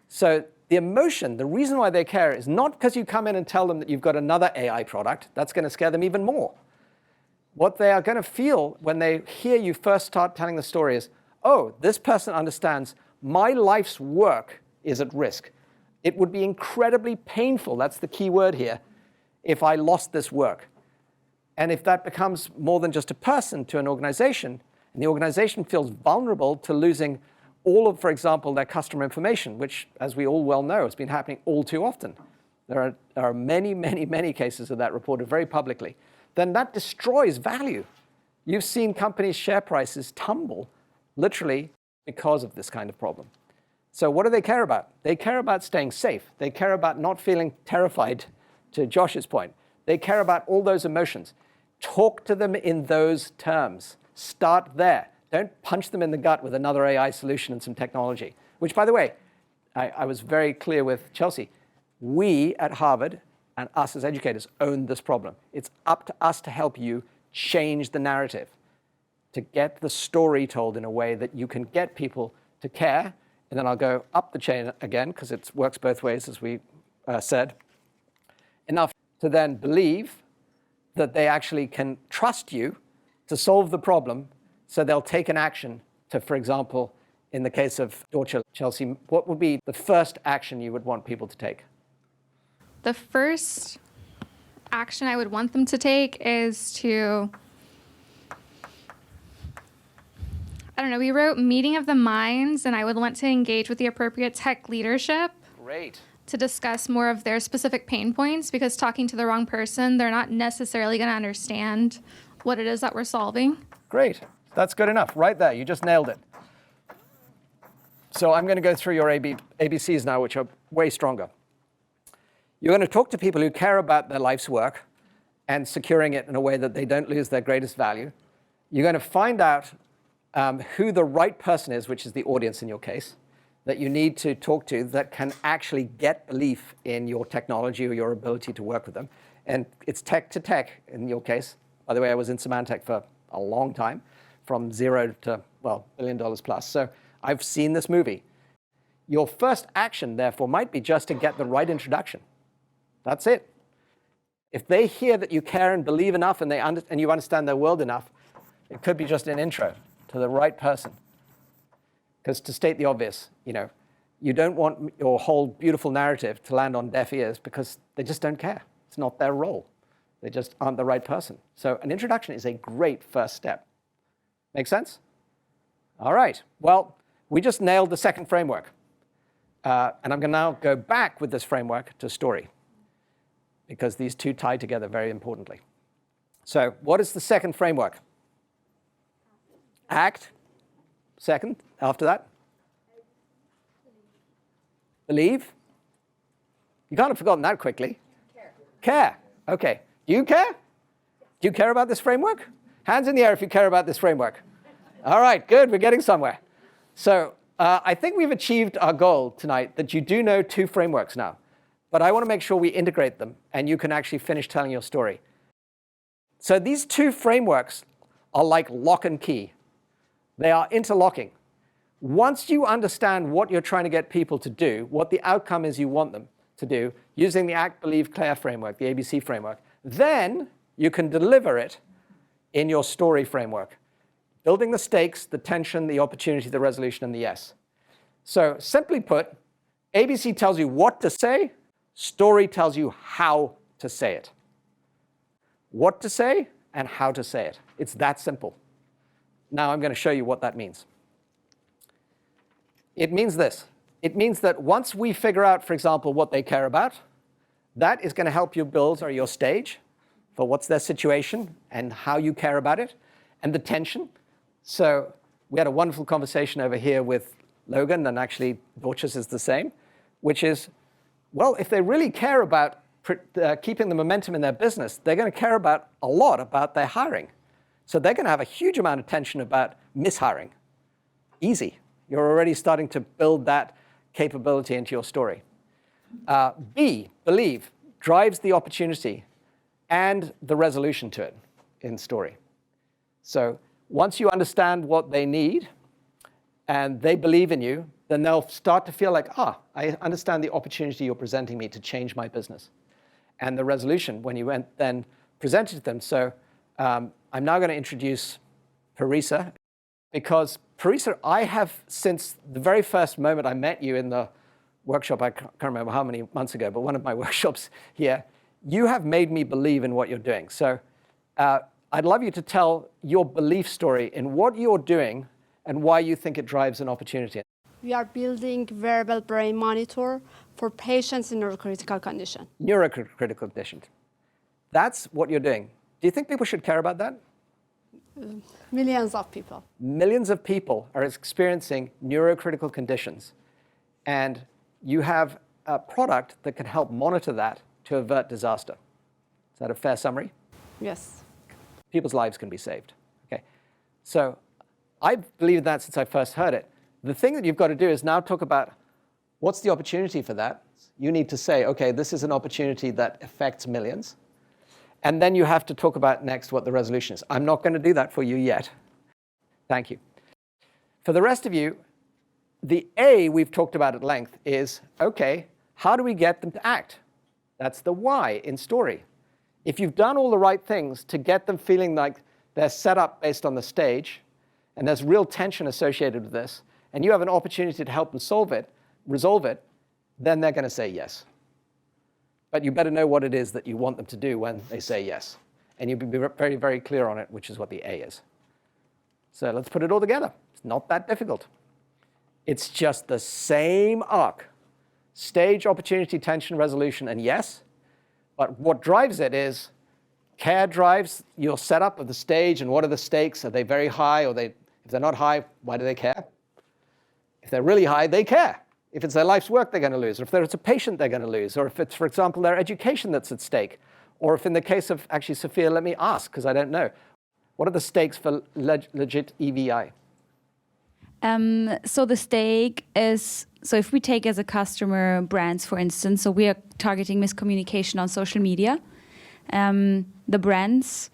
So the emotion, the reason why they care is not because you come in and tell them that you've got another AI product. That's going to scare them even more. What they are going to feel when they hear you first start telling the story is, oh, this person understands my life's work is at risk. It would be incredibly painful, that's the key word here, if I lost this work. And if that becomes more than just a person to an organization, and the organization feels vulnerable to losing all of, for example, their customer information, which, as we all well know, has been happening all too often. There are many, many, many cases of that reported very publicly. Then that destroys value. You've seen companies' share prices tumble, literally, because of this kind of problem. So what do they care about? They care about staying safe. They care about not feeling terrified, to Josh's point. They care about all those emotions. Talk to them in those terms. Start there. Don't punch them in the gut with another AI solution and some technology. Which, by the way, I was very clear with Chelsea. We at Harvard and us as educators own this problem. It's up to us to help you change the narrative, to get the story told in a way that you can get people to care. And then I'll go up the chain again, because it works both ways, as we said. Enough to then believe that they actually can trust you to solve the problem, so they'll take an action to, for example, in the case of Dorcha, Chelsea, what would be the first action you would want people to take? The first action I would want them to take is to, I don't know, we wrote meeting of the minds, and I would want to engage with the appropriate tech leadership. Great. To discuss more of their specific pain points, because talking to the wrong person, they're not necessarily going to understand what it is that we're solving. Great. That's good enough. Right there. You just nailed it. So I'm going to go through your ABCs now, which are way stronger. You're going to talk to people who care about their life's work and securing it in a way that they don't lose their greatest value. You're going to find out who the right person is, which is the audience in your case, that you need to talk to that can actually get belief in your technology or your ability to work with them. And it's tech to tech in your case. By the way, I was in Symantec for a long time, from zero to, well, $1 billion plus. So I've seen this movie. Your first action, therefore, might be just to get the right introduction. That's it. If they hear that you care and believe enough and you understand their world enough, it could be just an intro to the right person. Because to state the obvious, you don't want your whole beautiful narrative to land on deaf ears because they just don't care. It's not their role. They just aren't the right person. So an introduction is a great first step. Make sense? All right. Well, we just nailed the second framework. And I'm going to now go back with this framework to story, because these two tie together very importantly. So what is the second framework? Act. Second, after that? Believe. You can't have forgotten that quickly. Care. Okay. Do you care? Do you care about this framework? Hands in the air if you care about this framework. All right, good. We're getting somewhere. So I think we've achieved our goal tonight, that you do know two frameworks now. But I want to make sure we integrate them and you can actually finish telling your story. So these two frameworks are like lock and key. They are interlocking. Once you understand what you're trying to get people to do, what the outcome is you want them to do, using the Act, Believe, Care framework, the ABC framework, then you can deliver it in your story framework, building the stakes, the tension, the opportunity, the resolution, and the yes. So simply put, ABC tells you what to say, story tells you how to say it. What to say and how to say it. It's that simple. Now I'm going to show you what that means. It means this. It means that once we figure out, for example, what they care about, that is going to help you build your stage for what's their situation and how you care about it, and the tension. So we had a wonderful conversation over here with Logan, and actually Dorcha's is the same, which is, well, if they really care about keeping the momentum in their business, they're going to care a lot about their hiring. So they're going to have a huge amount of tension about mishiring. Easy. You're already starting to build that capability into your story. B, believe, drives the opportunity and the resolution to it in story. So once you understand what they need and they believe in you, then they'll start to feel like, I understand the opportunity you're presenting me to change my business. And the resolution, when you then presented to them. So I'm now going to introduce Parisa, because Parisa, I have, since the very first moment I met you in the workshop, I can't remember how many months ago, but one of my workshops here, you have made me believe in what you're doing. So I'd love you to tell your belief story in what you're doing and why you think it drives an opportunity. We are building wearable brain monitor for patients in neurocritical condition. Neurocritical conditions. That's what you're doing. Do you think people should care about that? Millions of people. Millions of people are experiencing neurocritical conditions, and you have a product that can help monitor that to avert disaster. Is that a fair summary? Yes. People's lives can be saved. Okay. So I believe that since I first heard it. The thing that you've got to do is now talk about what's the opportunity for that. You need to say, okay, this is an opportunity that affects millions. And then you have to talk about next what the resolution is. I'm not going to do that for you yet. Thank you. For the rest of you, the A we've talked about at length is, okay, how do we get them to act? That's the why in story. If you've done all the right things to get them feeling like they're set up based on the stage, and there's real tension associated with this, and you have an opportunity to help them resolve it, then they're going to say yes. But you better know what it is that you want them to do when they say yes. And you'll be very, very clear on it, which is what the A is. So let's put it all together. It's not that difficult. It's just the same arc. Stage, opportunity, tension, resolution, and yes. But what drives it is care drives your setup of the stage, and what are the stakes? Are they very high? Or if they're not high, why do they care? If they're really high, they care. If it's their life's work they're going to lose, or if it's a patient they're going to lose, or if it's, for example, their education that's at stake, or if in the case of, actually, Sophia, let me ask, because I don't know, what are the stakes for legit EVI? So the stake is, so if we take as a customer brands, for instance, so we are targeting miscommunication on social media. The brands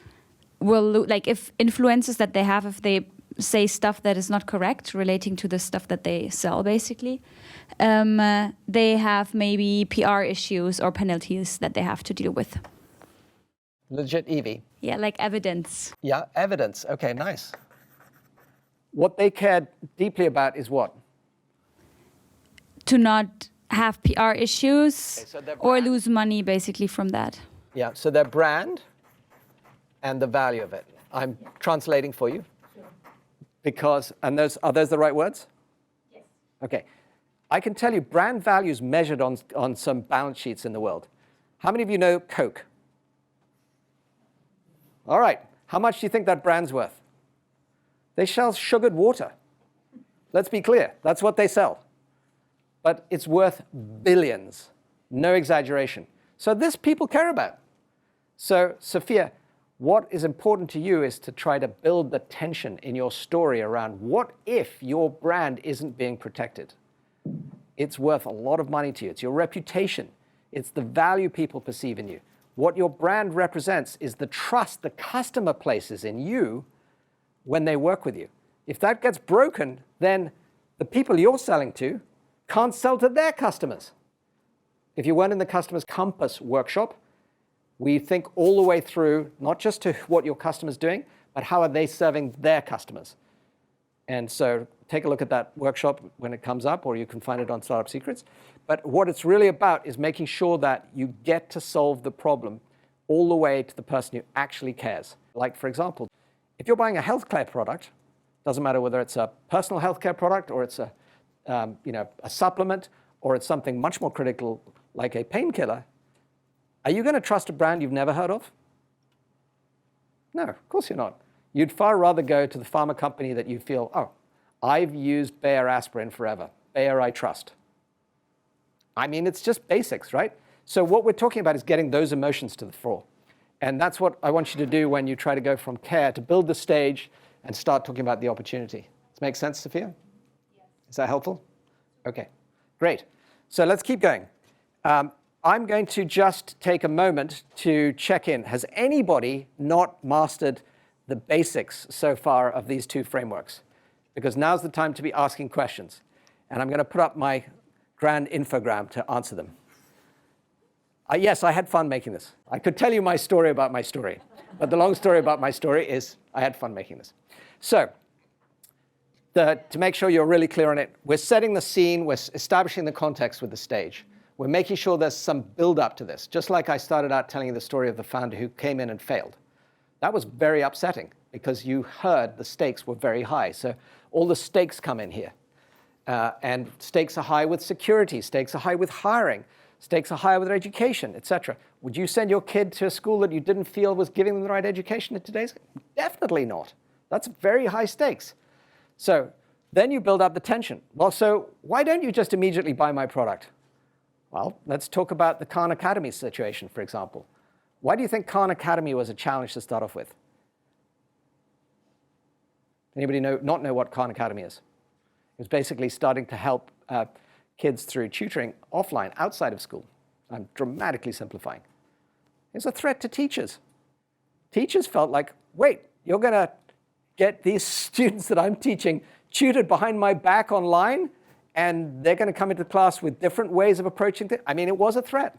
will, like if influencers that they have, if they say stuff that is not correct relating to the stuff that they sell, basically, they have maybe PR issues or penalties that they have to deal with. Legit EV? Yeah, like evidence. Yeah, evidence. Okay, nice. What they care deeply about is what? To not have PR issues or lose money, basically, from that. Yeah, so their brand and the value of it. I'm translating for you. Because, and are those the right words? Yes. Okay. I can tell you brand value is measured on some balance sheets in the world. How many of you know Coke? All right. How much do you think that brand's worth? They sell sugared water. Let's be clear. That's what they sell. But it's worth billions. No exaggeration. So this people care about. So, Sophia, what is important to you is to try to build the tension in your story around what if your brand isn't being protected? It's worth a lot of money to you. It's your reputation. It's the value people perceive in you. What your brand represents is the trust the customer places in you when they work with you. If that gets broken, then the people you're selling to can't sell to their customers. If you weren't in the customer's compass workshop, we think all the way through, not just to what your customer's doing, but how are they serving their customers. And so take a look at that workshop when it comes up, or you can find it on Startup Secrets. But what it's really about is making sure that you get to solve the problem all the way to the person who actually cares. Like, for example, if you're buying a healthcare product, doesn't matter whether it's a personal healthcare product or it's a supplement, or it's something much more critical like a painkiller, are you going to trust a brand you've never heard of? No, of course you're not. You'd far rather go to the pharma company that you feel, oh, I've used Bayer aspirin forever. Bayer I trust. I mean, it's just basics, right? So what we're talking about is getting those emotions to the fore. And that's what I want you to do when you try to go from care to build the stage and start talking about the opportunity. Does that make sense, Sophia? Yes. Is that helpful? Okay, great. So let's keep going. I'm going to just take a moment to check in. Has anybody not mastered the basics so far of these two frameworks? Because now's the time to be asking questions. And I'm going to put up my grand infogram to answer them. Yes, I had fun making this. I could tell you my story about my story. But the long story about my story is I had fun making this. So to make sure you're really clear on it, we're setting the scene, we're establishing the context with the stage. We're making sure there's some build up to this, just like I started out telling you the story of the founder who came in and failed. That was very upsetting because you heard the stakes were very high. So all the stakes come in here. And stakes are high with security, stakes are high with hiring, stakes are high with education, etc. Would you send your kid to a school that you didn't feel was giving them the right education in today's? Definitely not. That's very high stakes. So then you build up the tension. Well, so why don't you just immediately buy my product? Well, let's talk about the Khan Academy situation, for example. Why do you think Khan Academy was a challenge to start off with? Anybody not know what Khan Academy is? It was basically starting to help kids through tutoring offline, outside of school. I'm dramatically simplifying. It's a threat to teachers. Teachers felt like, wait, you're going to get these students that I'm teaching tutored behind my back online, and they're going to come into class with different ways of approaching things. I mean, it was a threat.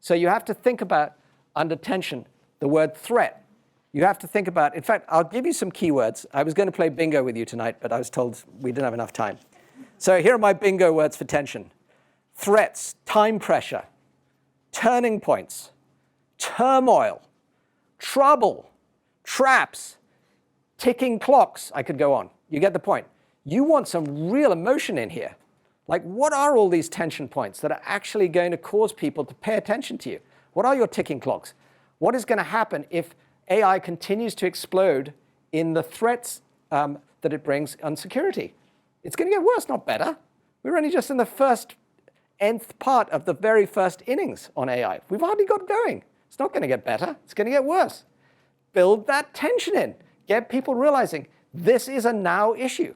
So you have to think about, under tension, the word threat. You have to think about, in fact, I'll give you some keywords. I was going to play bingo with you tonight, but I was told we didn't have enough time. So here are my bingo words for tension. Threats, time pressure, turning points, turmoil, trouble, traps, ticking clocks. I could go on. You get the point. You want some real emotion in here. Like, what are all these tension points that are actually going to cause people to pay attention to you? What are your ticking clocks? What is going to happen if AI continues to explode in the threats that it brings on security? It's going to get worse, not better. We're only just in the first nth part of the very first innings on AI. We've hardly got going. It's not going to get better. It's going to get worse. Build that tension in. Get people realizing this is a now issue.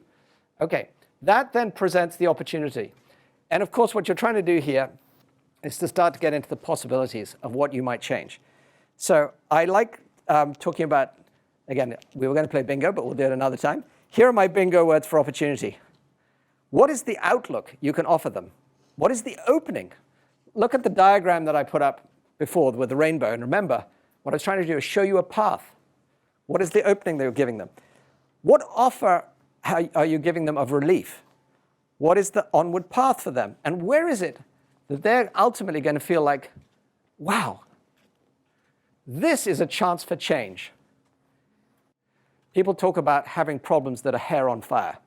Okay, that then presents the opportunity. And of course, what you're trying to do here is to start to get into the possibilities of what you might change. So I like talking about, again, we were going to play bingo, but we'll do it another time. Here are my bingo words for opportunity. What is the outlook you can offer them? What is the opening? Look at the diagram that I put up before with the rainbow. And remember, what I was trying to do is show you a path. What is the opening that you're giving them? What offer are you giving them of relief? What is the onward path for them? And where is it that they're ultimately going to feel like, wow, this is a chance for change? People talk about having problems that are hair on fire.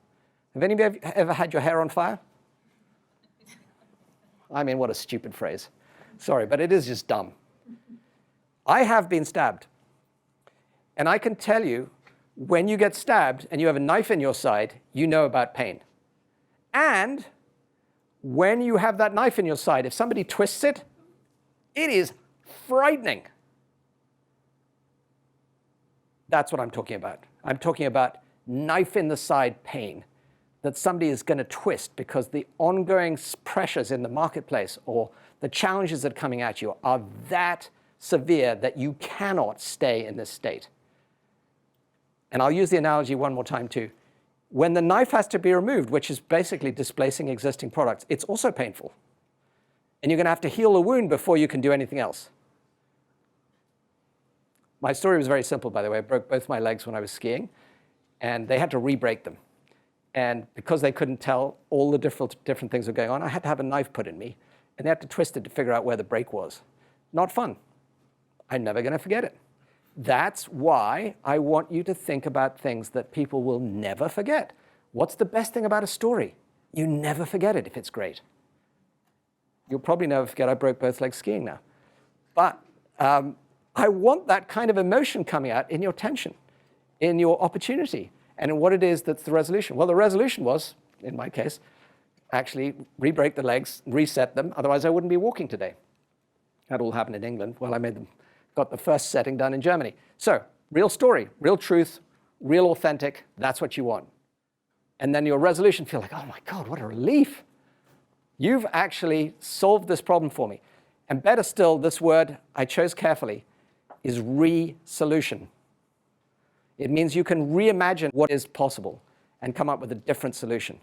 Have any of you ever had your hair on fire? I mean, what a stupid phrase. Sorry, but it is just dumb. I have been stabbed. And I can tell you, when you get stabbed and you have a knife in your side, you know about pain. And when you have that knife in your side, if somebody twists it, it is frightening. That's what I'm talking about. I'm talking about knife in the side pain that somebody is going to twist because the ongoing pressures in the marketplace or the challenges that are coming at you are that severe that you cannot stay in this state. And I'll use the analogy one more time too. When the knife has to be removed, which is basically displacing existing products, it's also painful. And you're going to have to heal the wound before you can do anything else. My story was very simple, by the way. I broke both my legs when I was skiing, and they had to re-break them. And because they couldn't tell all the different things were going on, I had to have a knife put in me, and they had to twist it to figure out where the break was. Not fun. I'm never going to forget it. That's why I want you to think about things that people will never forget. What's the best thing about a story? You never forget it if it's great. You'll probably never forget I broke both legs skiing now. But I want that kind of emotion coming out in your tension, in your opportunity, and in what it is that's the resolution. Well, the resolution was, in my case, actually re-break the legs, reset them, otherwise I wouldn't be walking today. That all happened in England. Well, got the first setting done in Germany. So, real story, real truth, real authentic, that's what you want. And then your resolution feel like, oh my God, what a relief. You've actually solved this problem for me. And better still, this word I chose carefully is re-solution. It means you can reimagine what is possible and come up with a different solution.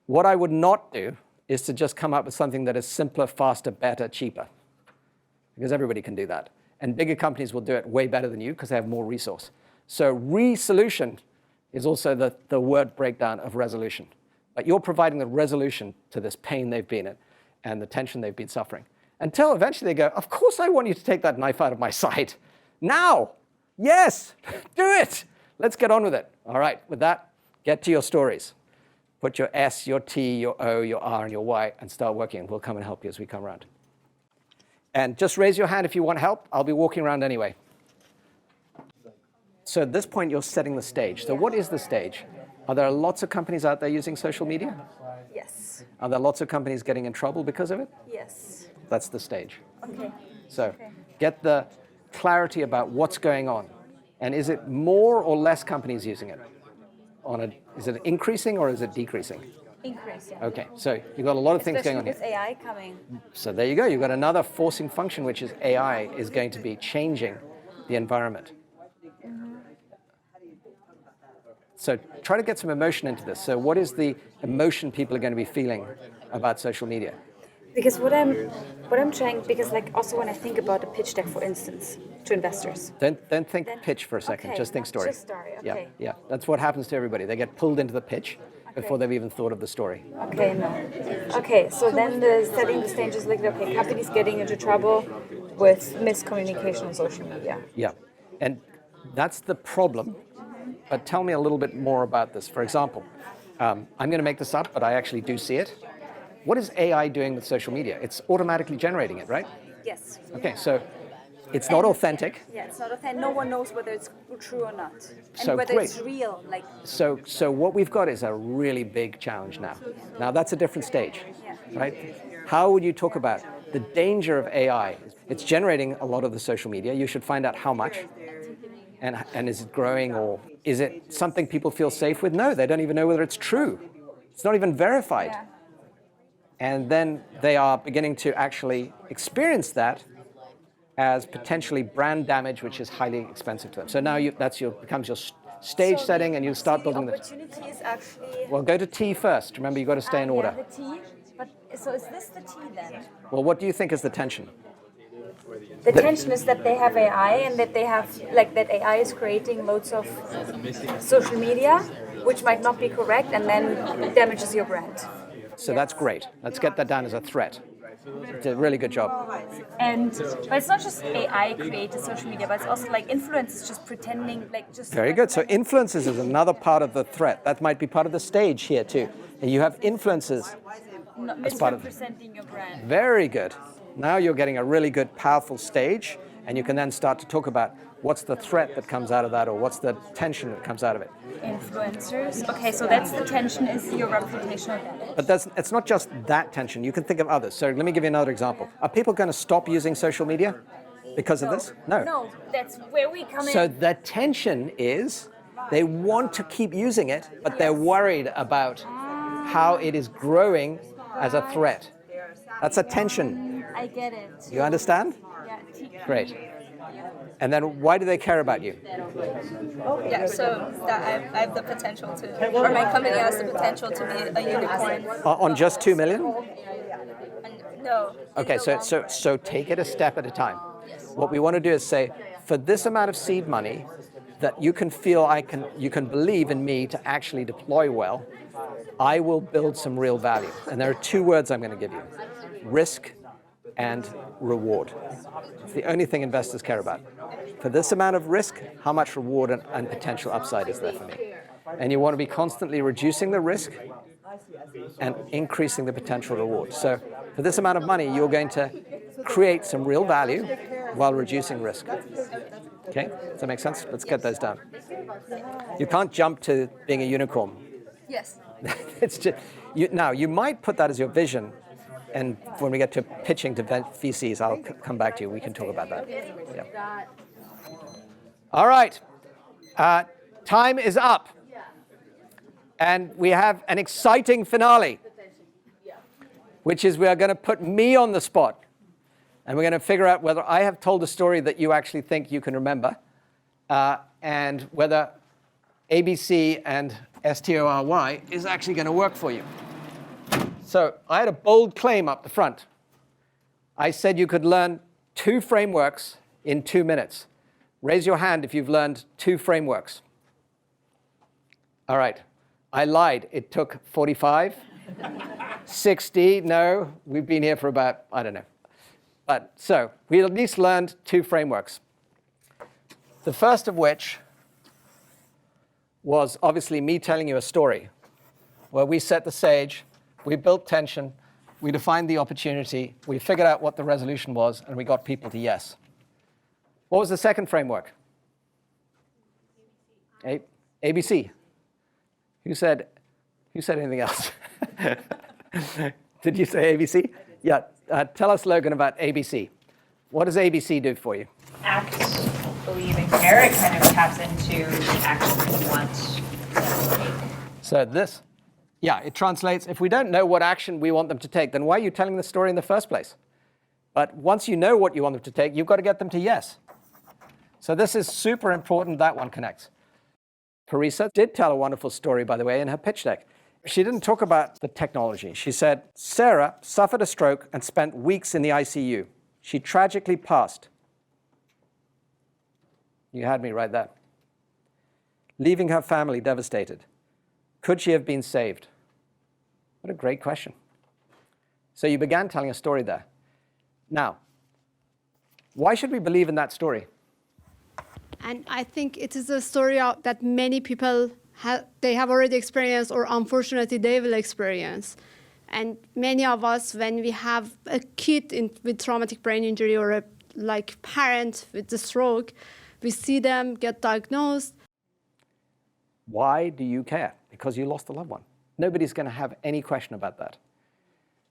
What I would not do is to just come up with something that is simpler, faster, better, cheaper. Because everybody can do that. And bigger companies will do it way better than you because they have more resource. So re-solution is also the word breakdown of resolution. But you're providing the resolution to this pain they've been in and the tension they've been suffering. Until eventually they go, of course I want you to take that knife out of my side. Now, yes, do it. Let's get on with it. All right, with that, get to your stories. Put your S, your T, your O, your R, and your Y, and start working. We'll come and help you as we come around. And just raise your hand if you want help. I'll be walking around anyway. So at this point, you're setting the stage. So what is the stage? Are there lots of companies out there using social media? Yes. Are there lots of companies getting in trouble because of it? Yes. That's the stage. Okay. So get the clarity about what's going on. And is it more or less companies using it? Is it increasing or is it decreasing? Increasing. Okay, so you've got a lot of things going on here. Especially with AI coming. So there you go. You've got another forcing function, which is AI is going to be changing the environment. So try to get some emotion into this. So what is the emotion people are going to be feeling about social media? Because what I'm trying, because like also when I think about a pitch deck, for instance, to investors. Don't think pitch for a second. Okay, just think story. just story, okay. Yeah. That's what happens to everybody. They get pulled into the pitch before they've even thought of the story. Okay, no. Okay, so then the setting the stage is like, okay, companies getting into trouble with miscommunication on social media. Yeah, and that's the problem. But tell me a little bit more about this. For example, I'm going to make this up, but I actually do see it. What is AI doing with social media? It's automatically generating it, right? Yes. Okay, so it's not authentic. Yeah, it's not authentic. No one knows whether it's true or not, and So whether great. it's real. Like. So what we've got is a really big challenge now. Now that's a different stage, right? How would you talk about the danger of AI? It's generating a lot of the social media. You should find out how much. And is it growing, or is it something people feel safe with? No, they don't even know whether it's true. It's not even verified. Yeah. And then they are beginning to actually experience that as potentially brand damage, which is highly expensive to them. So now becomes your stage setting, and you start building this. Opportunity is actually. Well, go to T first. Remember, you've got to stay in order. Yeah, the T. But so is this the T then? Well, what do you think is the tension? The tension is that they have AI and that they have, like, that AI is creating loads of social media, which might not be correct, and then damages your brand. So that's great. Let's get that down as a threat. It's a really good job. But it's not just AI created social media, but it's also like influencers just pretending, like just. Very good. So influencers is another part of the threat. That might be part of the stage here too. And you have influencers as part of. Misrepresenting your brand. Very good. Now you're getting a really good, powerful stage, and you can then start to talk about what's the threat that comes out of that, or what's the tension that comes out of it. Influencers. Okay, so that's the tension, is your reputational damage. But it's not just that tension. You can think of others. So let me give you another example. Are people going to stop using social media because of this? No. No, that's where we come So in. the tension is they want to keep using it, but they're worried about how it is growing as a threat. That's a tension. I get it. You understand? Yeah. Great. And then why do they care about you? Yeah, so that I have the potential to, or my company has the potential to be a unicorn. On just 2 million? No. Okay, so take it a step at a time. What we want to do is say, for this amount of seed money that you can feel you can believe in me to actually deploy well, I will build some real value. And there are 2 words I'm going to give you: risk and reward. It's the only thing investors care about. For this amount of risk, how much reward and potential upside is there for me? And you want to be constantly reducing the risk and increasing the potential reward. So for this amount of money, you're going to create some real value while reducing risk. Okay, does that make sense? Let's get those down. You can't jump to being a unicorn. Yes. It's just, now, you might put that as your vision, And when we get to pitching to VCs, I'll come back to you. We can talk about that. Yeah. All right. Time is up. And we have an exciting finale, which is we are going to put me on the spot. And we're going to figure out whether I have told a story that you actually think you can remember, and whether ABC and STORY is actually going to work for you. So I had a bold claim up the front. I said you could learn 2 frameworks in 2 minutes. Raise your hand if you've learned 2 frameworks. All right. I lied. It took 45, 60. No, we've been here for about, I don't know. But so we at least learned 2 frameworks. The first of which was obviously me telling you a story where we set the stage, we built tension, we defined the opportunity, we figured out what the resolution was, and we got people to yes. What was the second framework? ABC. Who said anything else? Did you say ABC? Yeah. Tell us, Logan, about ABC. What does ABC do for you? Act, believe, and care. It kind of taps into the action that you want them to take. So this, yeah, it translates. If we don't know what action we want them to take, then why are you telling the story in the first place? But once you know what you want them to take, you've got to get them to yes. So this is super important. That one connects. Parisa did tell a wonderful story, by the way, in her pitch deck. She didn't talk about the technology. She said, Sarah suffered a stroke and spent weeks in the ICU. She tragically passed. You had me right there. Leaving her family devastated. Could she have been saved? What a great question. So you began telling a story there. Now, why should we believe in that story? And I think it is a story that many people they have already experienced, or unfortunately they will experience. And many of us, when we have a kid with traumatic brain injury or a parent with the stroke, we see them get diagnosed. Why do you care? Because you lost a loved one. Nobody's going to have any question about that.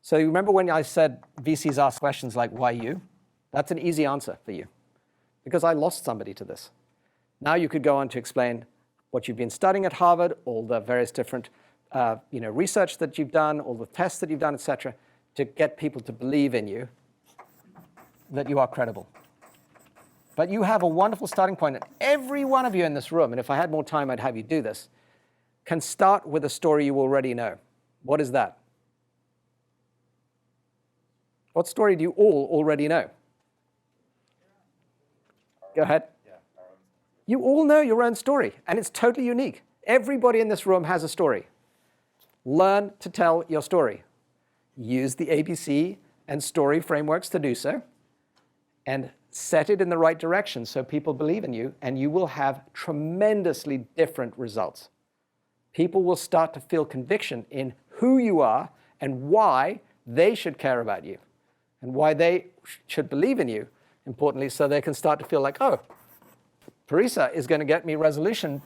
So you remember when I said VCs ask questions like, why you? That's an easy answer for you. Because I lost somebody to this. Now you could go on to explain what you've been studying at Harvard, all the various different research that you've done, all the tests that you've done, et cetera, to get people to believe in you, that you are credible. But you have a wonderful starting point. And every one of you in this room, and if I had more time, I'd have you do this, can start with a story you already know. What is that? What story do you all already know? Go ahead. You all know your own story, and it's totally unique. Everybody in this room has a story. Learn to tell your story. Use the ABC and story frameworks to do so, and set it in the right direction so people believe in you, and you will have tremendously different results. People will start to feel conviction in who you are and why they should care about you, and why they should believe in you, importantly, so they can start to feel like, oh, Parisa is going to get me resolution,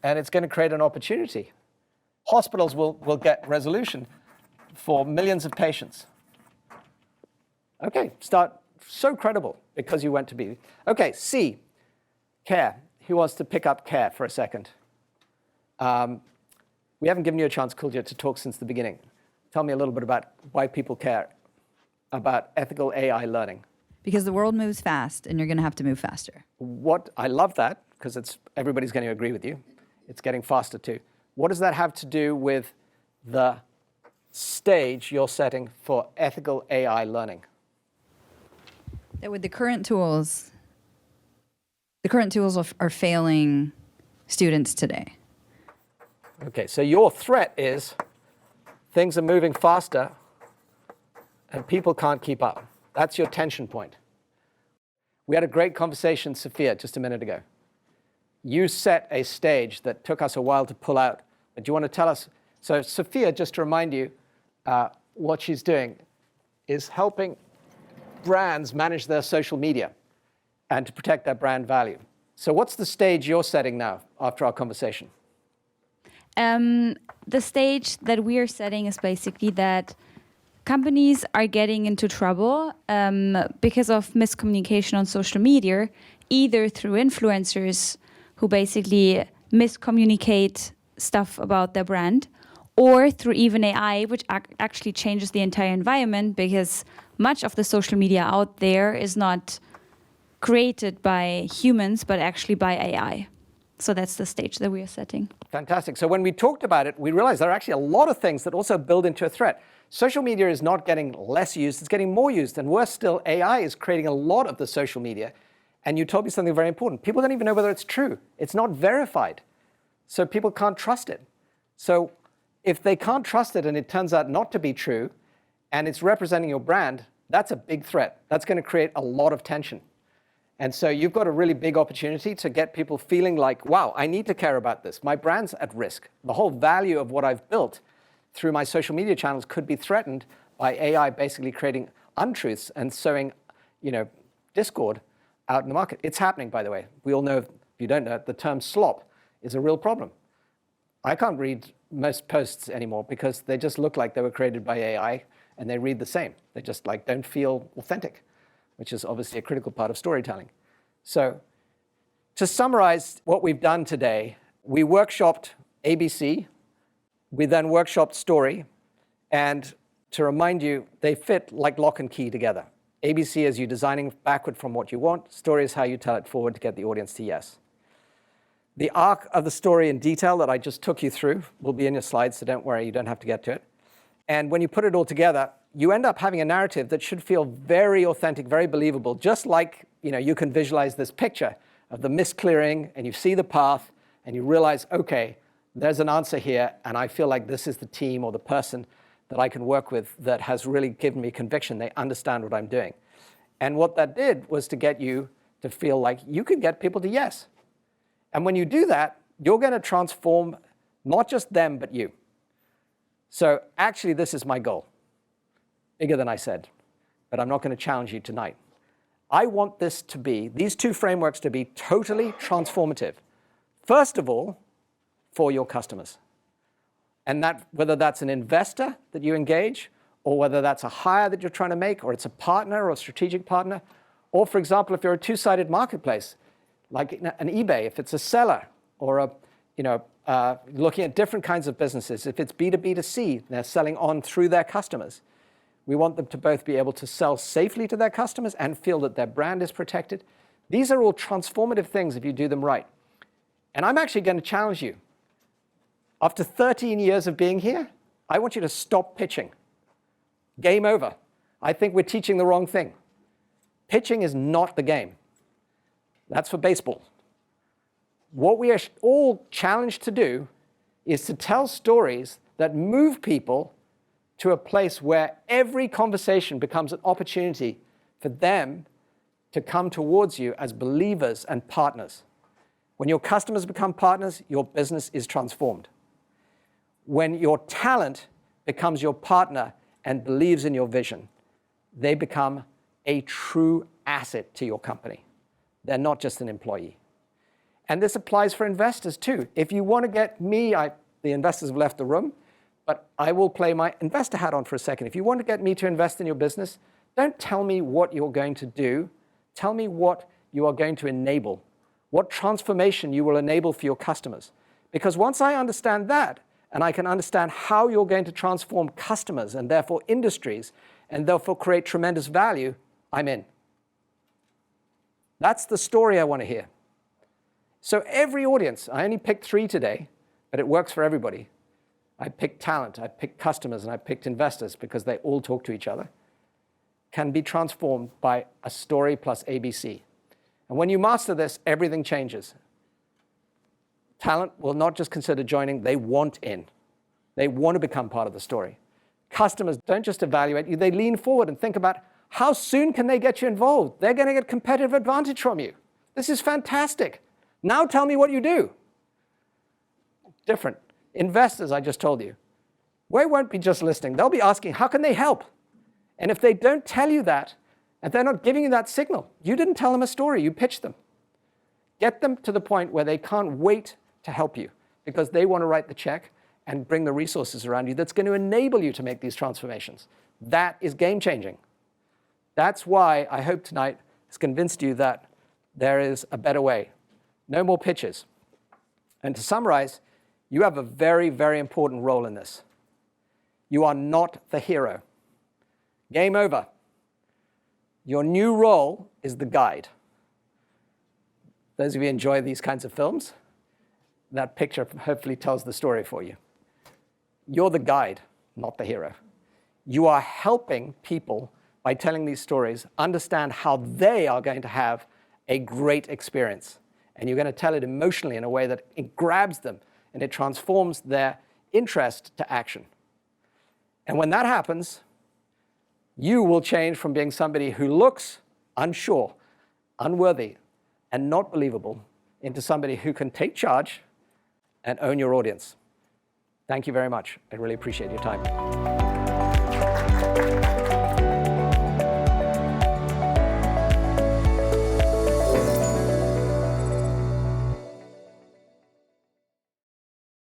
and it's going to create an opportunity. Hospitals will get resolution for millions of patients. Okay, start so credible because you went to be. Okay, C, care. Who wants to pick up care for a second? We haven't given you a chance, Kulja, to talk since the beginning. Tell me a little bit about why people care about ethical AI learning. Because the world moves fast, and you're going to have to move faster. I love that, because everybody's going to agree with you. It's getting faster too. What does that have to do with the stage you're setting for ethical AI learning? That with the current tools are failing students today. Okay, so your threat is things are moving faster and people can't keep up. That's your tension point. We had a great conversation, Sophia, just a minute ago. You set a stage that took us a while to pull out. But do you want to tell us? So Sophia, just to remind you, what she's doing is helping brands manage their social media and to protect their brand value. So what's the stage you're setting now after our conversation? The stage that we are setting is basically that companies are getting into trouble because of miscommunication on social media, either through influencers who basically miscommunicate stuff about their brand, or through even AI, which actually changes the entire environment, because much of the social media out there is not created by humans, but actually by AI. So that's the stage that we are setting. Fantastic. So when we talked about it, we realized there are actually a lot of things that also build into a threat. Social media is not getting less used, it's getting more used. And worse still, AI is creating a lot of the social media. And you told me something very important. People don't even know whether it's true. It's not verified. So people can't trust it. So if they can't trust it and it turns out not to be true, and it's representing your brand, that's a big threat. That's going to create a lot of tension. And so you've got a really big opportunity to get people feeling like, wow, I need to care about this. My brand's at risk. The whole value of what I've built through my social media channels could be threatened by AI basically creating untruths and sowing, discord out in the market. It's happening, by the way. We all know, if you don't know, the term slop is a real problem. I can't read most posts anymore because they just look like they were created by AI and they read the same. They just don't feel authentic, which is obviously a critical part of storytelling. So to summarize what we've done today, we workshopped ABC, we then workshopped story, and to remind you, they fit like lock and key together. ABC is you designing backward from what you want, story is how you tell it forward to get the audience to yes. The arc of the story in detail that I just took you through will be in your slides, so don't worry, you don't have to get to it. And when you put it all together, you end up having a narrative that should feel very authentic, very believable, just like you can visualize this picture of the mist clearing, and you see the path, and you realize, okay, there's an answer here, and I feel like this is the team or the person that I can work with that has really given me conviction. They understand what I'm doing. And what that did was to get you to feel like you can get people to yes. And when you do that, you're going to transform not just them, but you. So actually, this is my goal. Bigger than I said, but I'm not going to challenge you tonight. I want these two frameworks to be totally transformative. First of all, for your customers. And that, whether that's an investor that you engage, or whether that's a hire that you're trying to make, or it's a partner or a strategic partner, or for example, if you're a two-sided marketplace, like an eBay, if it's a seller, or looking at different kinds of businesses, if it's B2B2C, they're selling on through their customers. We want them to both be able to sell safely to their customers and feel that their brand is protected. These are all transformative things if you do them right. And I'm actually going to challenge you. After 13 years of being here, I want you to stop pitching. Game over. I think we're teaching the wrong thing. Pitching is not the game. That's for baseball. What we are all challenged to do is to tell stories that move people to a place where every conversation becomes an opportunity for them to come towards you as believers and partners. When your customers become partners, your business is transformed. When your talent becomes your partner and believes in your vision, they become a true asset to your company. They're not just an employee. And this applies for investors too. If you want to get me, the investors have left the room, but I will play my investor hat on for a second. If you want to get me to invest in your business, don't tell me what you're going to do. Tell me what you are going to enable, what transformation you will enable for your customers. Because once I understand that, and I can understand how you're going to transform customers and therefore industries, and therefore create tremendous value, I'm in. That's the story I want to hear. So every audience, I only picked 3 today, but it works for everybody. I picked talent, I picked customers, and I picked investors because they all talk to each other, can be transformed by a story plus ABC. And when you master this, everything changes. Talent will not just consider joining, they want in. They want to become part of the story. Customers don't just evaluate you, they lean forward and think about how soon can they get you involved? They're going to get competitive advantage from you. This is fantastic. Now tell me what you do. Different. Investors, I just told you, they won't be just listening. They'll be asking, how can they help? And if they don't tell you that, and they're not giving you that signal, you didn't tell them a story, you pitched them. Get them to the point where they can't wait to help you because they want to write the check and bring the resources around you that's going to enable you to make these transformations. That is game-changing. That's why I hope tonight has convinced you that there is a better way. No more pitches. And to summarize, you have a very, very important role in this. You are not the hero. Game over. Your new role is the guide. Those of you who enjoy these kinds of films, that picture hopefully tells the story for you. You're the guide, not the hero. You are helping people by telling these stories understand how they are going to have a great experience. And you're going to tell it emotionally in a way that it grabs them and it transforms their interest to action. And when that happens, you will change from being somebody who looks unsure, unworthy, and not believable into somebody who can take charge and own your audience. Thank you very much. I really appreciate your time.